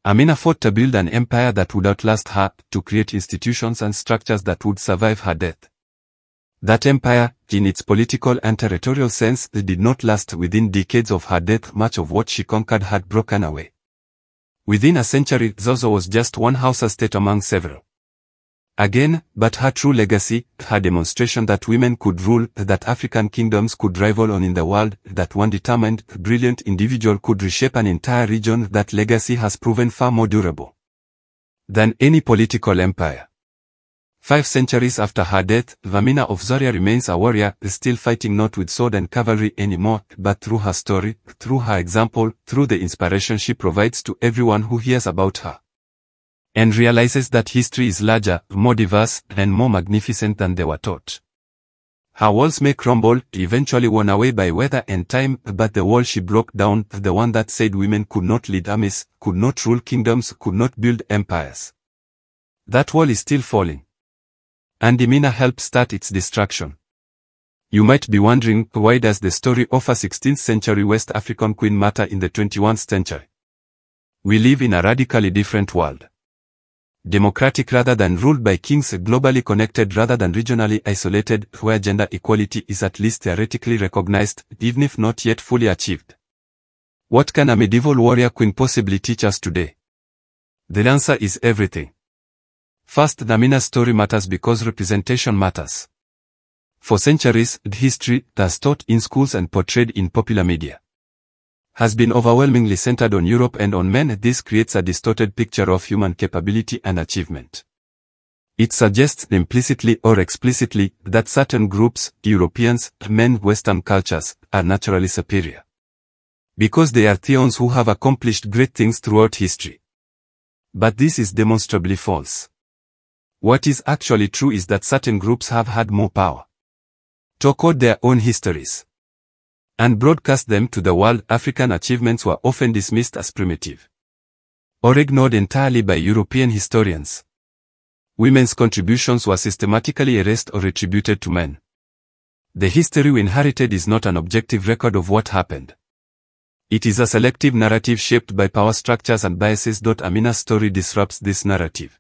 Speaker 1: Amina fought to build an empire that would outlast her, to create institutions and structures that would survive her death. That empire, in its political and territorial sense, did not last. Within decades of her death, much of what she conquered had broken away. Within a century, Zozo was just one Hausa state among several. Again, but her true legacy, her demonstration that women could rule, that African kingdoms could rival on in the world, that one determined, brilliant individual could reshape an entire region, that legacy has proven far more durable than any political empire. 5 centuries after her death, Amina of Zaria remains a warrior, still fighting not with sword and cavalry anymore, but through her story, through her example, through the inspiration she provides to everyone who hears about her and realizes that history is larger, more diverse, and more magnificent than they were taught. Her walls may crumble, eventually worn away by weather and time, but the wall she broke down, the one that said women could not lead armies, could not rule kingdoms, could not build empires, that wall is still falling. And Amina helped start its destruction. You might be wondering, why does the story of a 16th century West African queen matter in the 21st century? We live in a radically different world. Democratic rather than ruled by kings, globally connected rather than regionally isolated, where gender equality is at least theoretically recognized, even if not yet fully achieved. What can a medieval warrior queen possibly teach us today? The answer is everything. First, the Amina story matters because representation matters. For centuries, history, as taught in schools and portrayed in popular media, has been overwhelmingly centered on Europe and on men. This creates a distorted picture of human capability and achievement. It suggests implicitly or explicitly that certain groups, Europeans, men, Western cultures, are naturally superior because they are theons who have accomplished great things throughout history. But this is demonstrably false. What is actually true is that certain groups have had more power to code their own histories and broadcast them to the world. African achievements were often dismissed as primitive or ignored entirely by European historians. Women's contributions were systematically erased or attributed to men. The history we inherited is not an objective record of what happened. It is a selective narrative shaped by power structures and biases. Amina's story disrupts this narrative.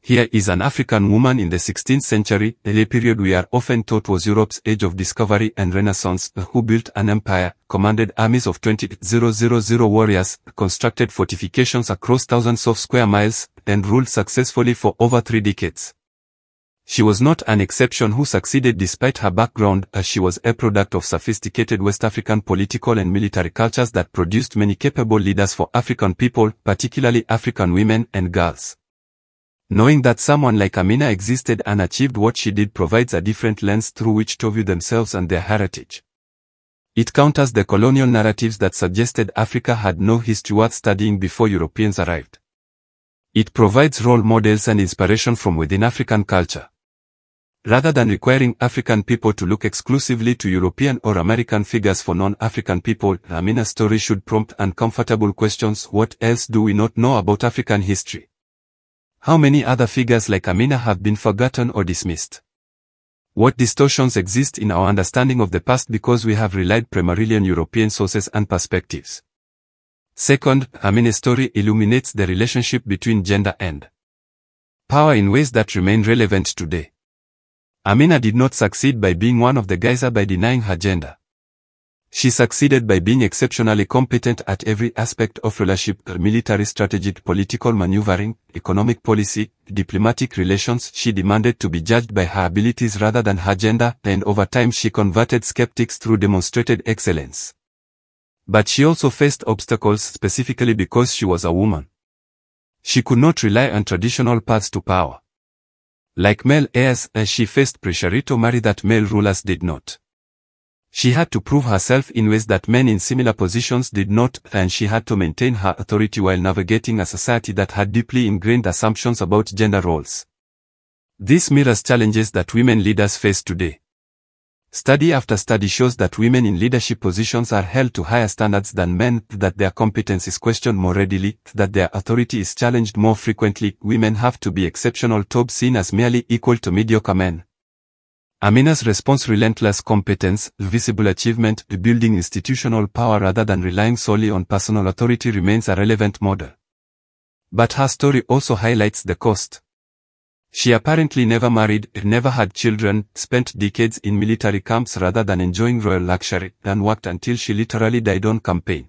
Speaker 1: Here is an African woman in the 16th century, a period we are often taught was Europe's age of discovery and renaissance, who built an empire, commanded armies of 20,000 warriors, constructed fortifications across thousands of square miles, and ruled successfully for over 3 decades. She was not an exception who succeeded despite her background, as she was a product of sophisticated West African political and military cultures that produced many capable leaders for African people, particularly African women and girls. Knowing that someone like Amina existed and achieved what she did provides a different lens through which to view themselves and their heritage. It counters the colonial narratives that suggested Africa had no history worth studying before Europeans arrived. It provides role models and inspiration from within African culture. Rather than requiring African people to look exclusively to European or American figures for non-African people, Amina's story should prompt uncomfortable questions. What else do we not know about African history? How many other figures like Amina have been forgotten or dismissed? What distortions exist in our understanding of the past because we have relied primarily on European sources and perspectives? Second, Amina's story illuminates the relationship between gender and power in ways that remain relevant today. Amina did not succeed by being one of the Geyser by denying her gender. She succeeded by being exceptionally competent at every aspect of leadership, military strategy, political maneuvering, economic policy, diplomatic relations. She demanded to be judged by her abilities rather than her gender, and over time she converted skeptics through demonstrated excellence. But she also faced obstacles specifically because she was a woman. She could not rely on traditional paths to power. Like male heirs, she faced pressure to marry that male rulers did not. She had to prove herself in ways that men in similar positions did not, and she had to maintain her authority while navigating a society that had deeply ingrained assumptions about gender roles. This mirrors challenges that women leaders face today. Study after study shows that women in leadership positions are held to higher standards than men, that their competence is questioned more readily, that their authority is challenged more frequently. Women have to be exceptional to be seen as merely equal to mediocre men. Amina's response: relentless competence, visible achievement, building institutional power rather than relying solely on personal authority remains a relevant model. But her story also highlights the cost. She apparently never married, never had children, spent decades in military camps rather than enjoying royal luxury, and worked until she literally died on campaign.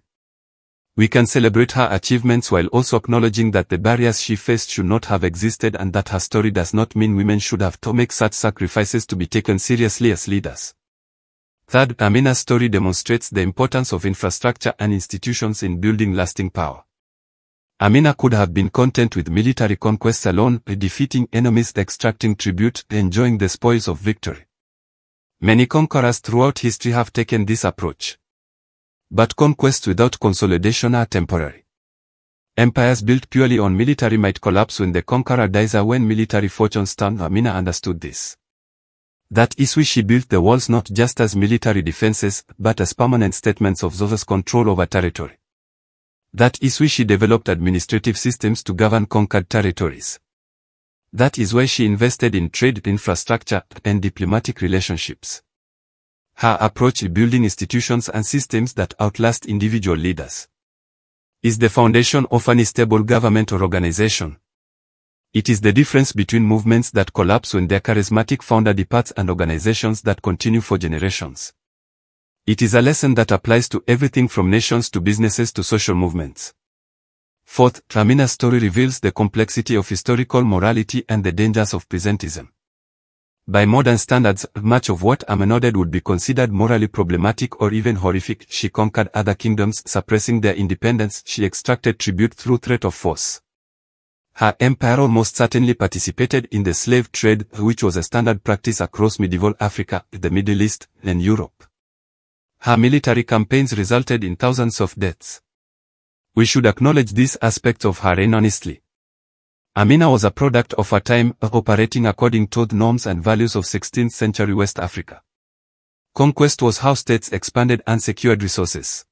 Speaker 1: We can celebrate her achievements while also acknowledging that the barriers she faced should not have existed and that her story does not mean women should have to make such sacrifices to be taken seriously as leaders. Third, Amina's story demonstrates the importance of infrastructure and institutions in building lasting power. Amina could have been content with military conquests alone, defeating enemies, extracting tribute, enjoying the spoils of victory. Many conquerors throughout history have taken this approach. But conquests without consolidation are temporary. Empires built purely on military might collapse when the conqueror dies or when military fortunes turn. Amina understood this. That is why she built the walls not just as military defenses, but as permanent statements of those control over territory. That is why she developed administrative systems to govern conquered territories. That is why she invested in trade, infrastructure, and diplomatic relationships. Her approach to building institutions and systems that outlast individual leaders is the foundation of any stable government or organization. It is the difference between movements that collapse when their charismatic founder departs and organizations that continue for generations. It is a lesson that applies to everything from nations to businesses to social movements. Fourth, Amina's story reveals the complexity of historical morality and the dangers of presentism. By modern standards, much of what Amina noted would be considered morally problematic or even horrific. She conquered other kingdoms, suppressing their independence. She extracted tribute through threat of force. Her empire almost certainly participated in the slave trade, which was a standard practice across medieval Africa, the Middle East, and Europe. Her military campaigns resulted in thousands of deaths. We should acknowledge these aspects of her reign honestly. Amina was a product of a time, operating according to the norms and values of 16th century West Africa. Conquest was how states expanded unsecured resources.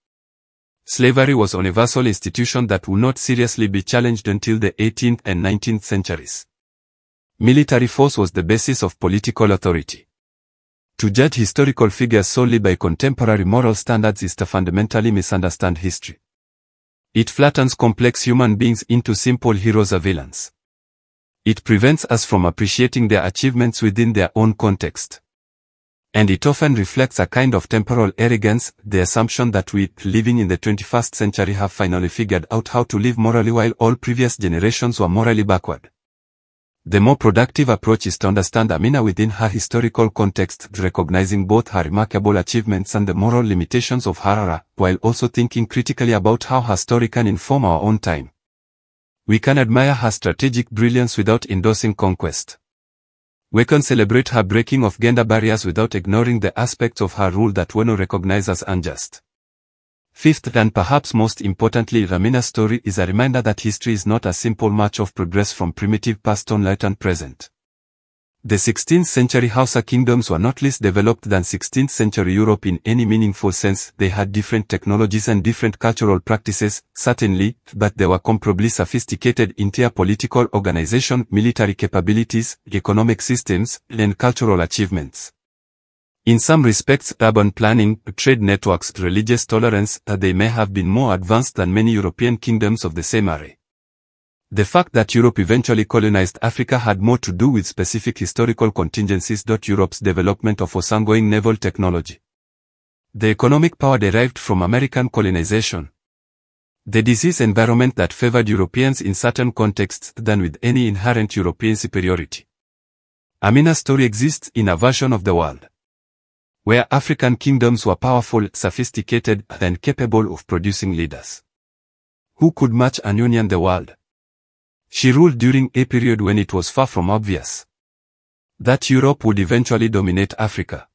Speaker 1: Slavery was a universal institution that would not seriously be challenged until the 18th and 19th centuries. Military force was the basis of political authority. To judge historical figures solely by contemporary moral standards is to fundamentally misunderstand history. It flattens complex human beings into simple heroes or villains. It prevents us from appreciating their achievements within their own context. And it often reflects a kind of temporal arrogance, the assumption that we, living in the 21st century, have finally figured out how to live morally while all previous generations were morally backward. The more productive approach is to understand Amina within her historical context, recognizing both her remarkable achievements and the moral limitations of her era, while also thinking critically about how her story can inform our own time. We can admire her strategic brilliance without endorsing conquest. We can celebrate her breaking of gender barriers without ignoring the aspects of her rule that we recognize as unjust. Fifth, and perhaps most importantly, Amina's story is a reminder that history is not a simple march of progress from primitive past to enlightened present. The 16th century Hausa kingdoms were not less developed than 16th century Europe in any meaningful sense. They had different technologies and different cultural practices, certainly, but they were comparably sophisticated in their political organization, military capabilities, economic systems, and cultural achievements. In some respects, urban planning, trade networks, religious tolerance, they may have been more advanced than many European kingdoms of the same era. The fact that Europe eventually colonized Africa had more to do with specific historical contingencies. Europe's development of ongoing naval technology. The economic power derived from American colonization. The disease environment that favored Europeans in certain contexts than with any inherent European superiority. Amina's story exists in a version of the world where African kingdoms were powerful, sophisticated, and capable of producing leaders who could match and union the world. She ruled during a period when it was far from obvious that Europe would eventually dominate Africa.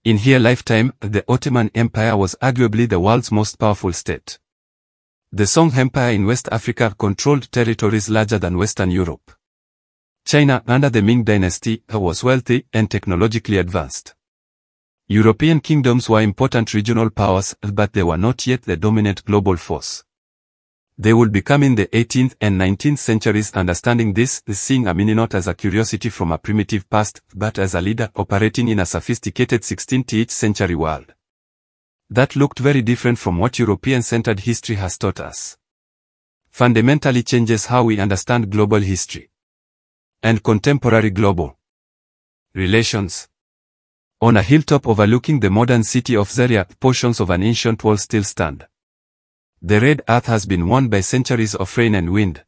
Speaker 1: In her lifetime, the Ottoman Empire was arguably the world's most powerful state. The Song Empire in West Africa controlled territories larger than Western Europe. China, under the Ming dynasty, was wealthy and technologically advanced. European kingdoms were important regional powers, but they were not yet the dominant global force. They would become in the 18th and 19th centuries. Understanding this, seeing Amina not as a curiosity from a primitive past, but as a leader operating in a sophisticated 16th century world that looked very different from what European-centered history has taught us. Fundamentally changes how we understand global history and contemporary global relations. On a hilltop overlooking the modern city of Zaria, portions of an ancient wall still stand. The red earth has been worn by centuries of rain and wind.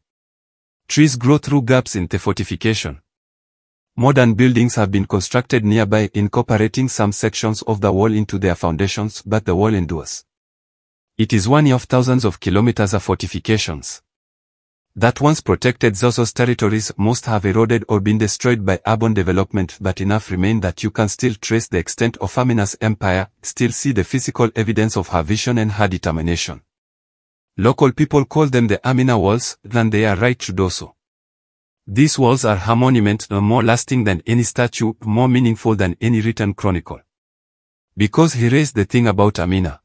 Speaker 1: Trees grow through gaps in the fortification. Modern buildings have been constructed nearby, incorporating some sections of the wall into their foundations, but the wall endures. It is one of thousands of kilometers of fortifications that once protected Zoso's territories. Most have eroded or been destroyed by urban development, but enough remain that you can still trace the extent of Amina's empire, still see the physical evidence of her vision and her determination. Local people call them the Amina Walls, and they are right to do so. These walls are her monument, more lasting than any statue, more meaningful than any written chronicle. Because he raised the thing about Amina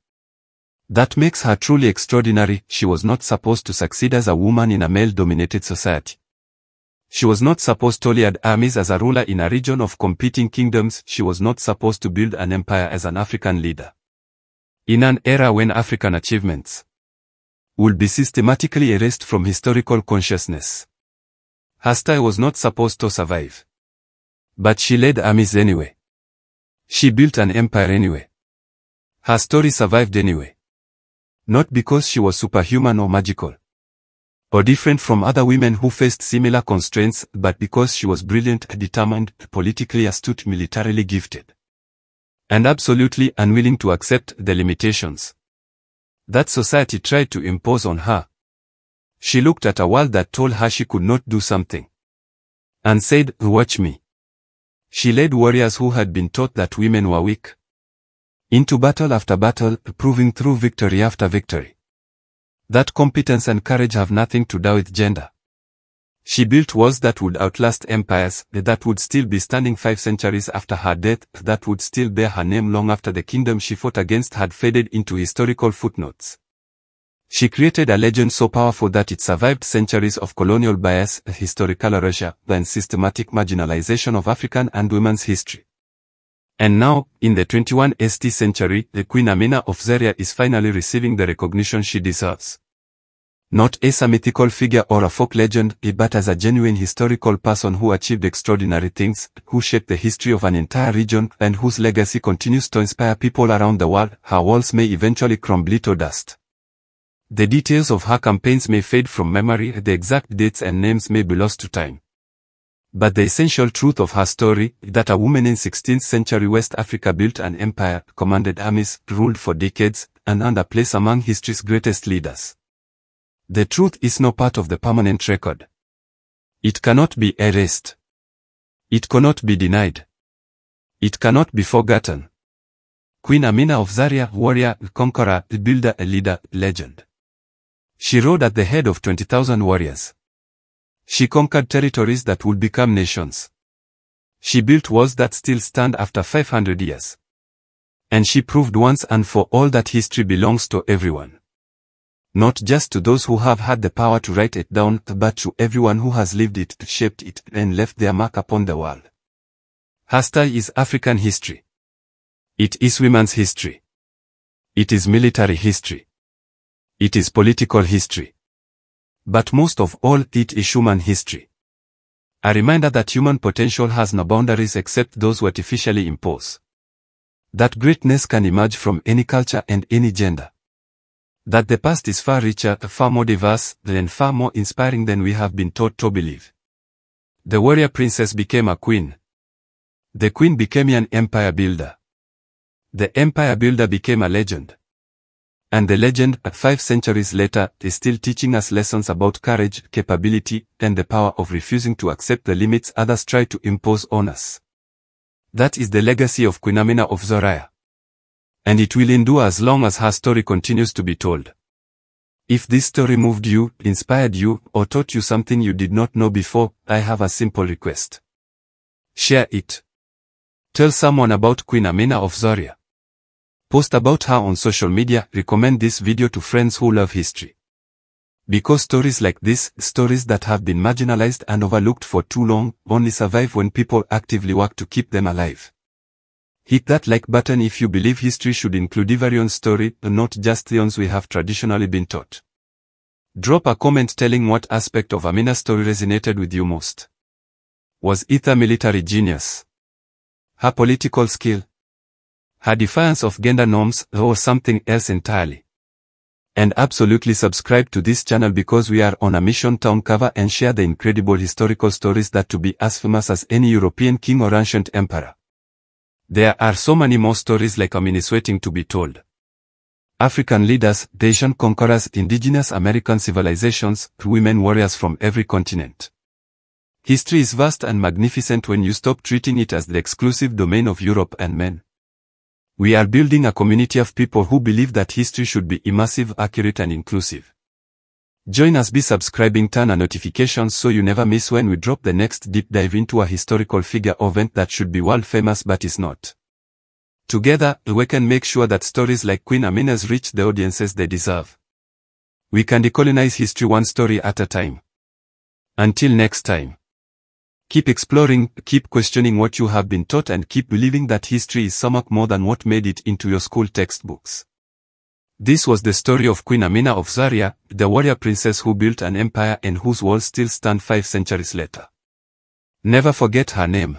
Speaker 1: that makes her truly extraordinary. She was not supposed to succeed as a woman in a male-dominated society. She was not supposed to lead armies as a ruler in a region of competing kingdoms. She was not supposed to build an empire as an African leader. In an era when African achievements would be systematically erased from historical consciousness, her style was not supposed to survive. But she led armies anyway. She built an empire anyway. Her story survived anyway. Not because she was superhuman or magical, or different from other women who faced similar constraints, but because she was brilliant, determined, politically astute, militarily gifted, and absolutely unwilling to accept the limitations that society tried to impose on her. She looked at a world that told her she could not do something, and said, "Watch me." She led warriors who had been taught that women were weak into battle after battle, proving through victory after victory that competence and courage have nothing to do with gender. She built walls that would outlast empires, that would still be standing 5 centuries after her death, that would still bear her name long after the kingdom she fought against had faded into historical footnotes. She created a legend so powerful that it survived centuries of colonial bias, historical erasure, and systematic marginalization of African and women's history. And now, in the 21st century, the Queen Amina of Zaria is finally receiving the recognition she deserves. Not as a mythical figure or a folk legend, but as a genuine historical person who achieved extraordinary things, who shaped the history of an entire region, and whose legacy continues to inspire people around the world. Her walls may eventually crumble to dust. The details of her campaigns may fade from memory, the exact dates and names may be lost to time. But the essential truth of her story, that a woman in 16th century West Africa built an empire, commanded armies, ruled for decades, and earned a place among history's greatest leaders. The truth is no part of the permanent record. It cannot be erased. It cannot be denied. It cannot be forgotten. Queen Amina of Zaria, warrior, conqueror, builder, leader, legend. She rode at the head of 20,000 warriors. She conquered territories that would become nations. She built walls that still stand after 500 years. And she proved once and for all that history belongs to everyone. Not just to those who have had the power to write it down, but to everyone who has lived it, shaped it, and left their mark upon the world. Her style is African history. It is women's history. It is military history. It is political history. But most of all, it is human history. A reminder that human potential has no boundaries except those we artificially impose. That greatness can emerge from any culture and any gender. That the past is far richer, far more diverse, and far more inspiring than we have been taught to believe. The warrior princess became a queen. The queen became an empire builder. The empire builder became a legend. And the legend, 5 centuries later, is still teaching us lessons about courage, capability, and the power of refusing to accept the limits others try to impose on us. That is the legacy of Queen Amina of Zaria. And it will endure as long as her story continues to be told. If this story moved you, inspired you, or taught you something you did not know before, I have a simple request. Share it. Tell someone about Queen Amina of Zaria. Post about her on social media, recommend this video to friends who love history. Because stories like this, stories that have been marginalized and overlooked for too long, only survive when people actively work to keep them alive. Hit that like button if you believe history should include everyone's story, not just the ones we have traditionally been taught. Drop a comment telling what aspect of Amina's story resonated with you most. Was it her military genius? Her political skill? Her defiance of gender norms, or something else entirely? And absolutely subscribe to this channel because we are on a mission to uncover and share the incredible historical stories that to be as famous as any European king or ancient emperor. There are so many more stories like Amina's waiting to be told. African leaders, Asian conquerors, indigenous American civilizations, women warriors from every continent. History is vast and magnificent when you stop treating it as the exclusive domain of Europe and men. We are building a community of people who believe that history should be immersive, accurate and inclusive. Join us by subscribing, turn on notifications so you never miss when we drop the next deep dive into a historical figure or event that should be world famous but is not. Together, we can make sure that stories like Queen Amina's reach the audiences they deserve. We can decolonize history one story at a time. Until next time. Keep exploring, keep questioning what you have been taught and keep believing that history is so much more than what made it into your school textbooks. This was the story of Queen Amina of Zaria, the warrior princess who built an empire and whose walls still stand 5 centuries later. Never forget her name.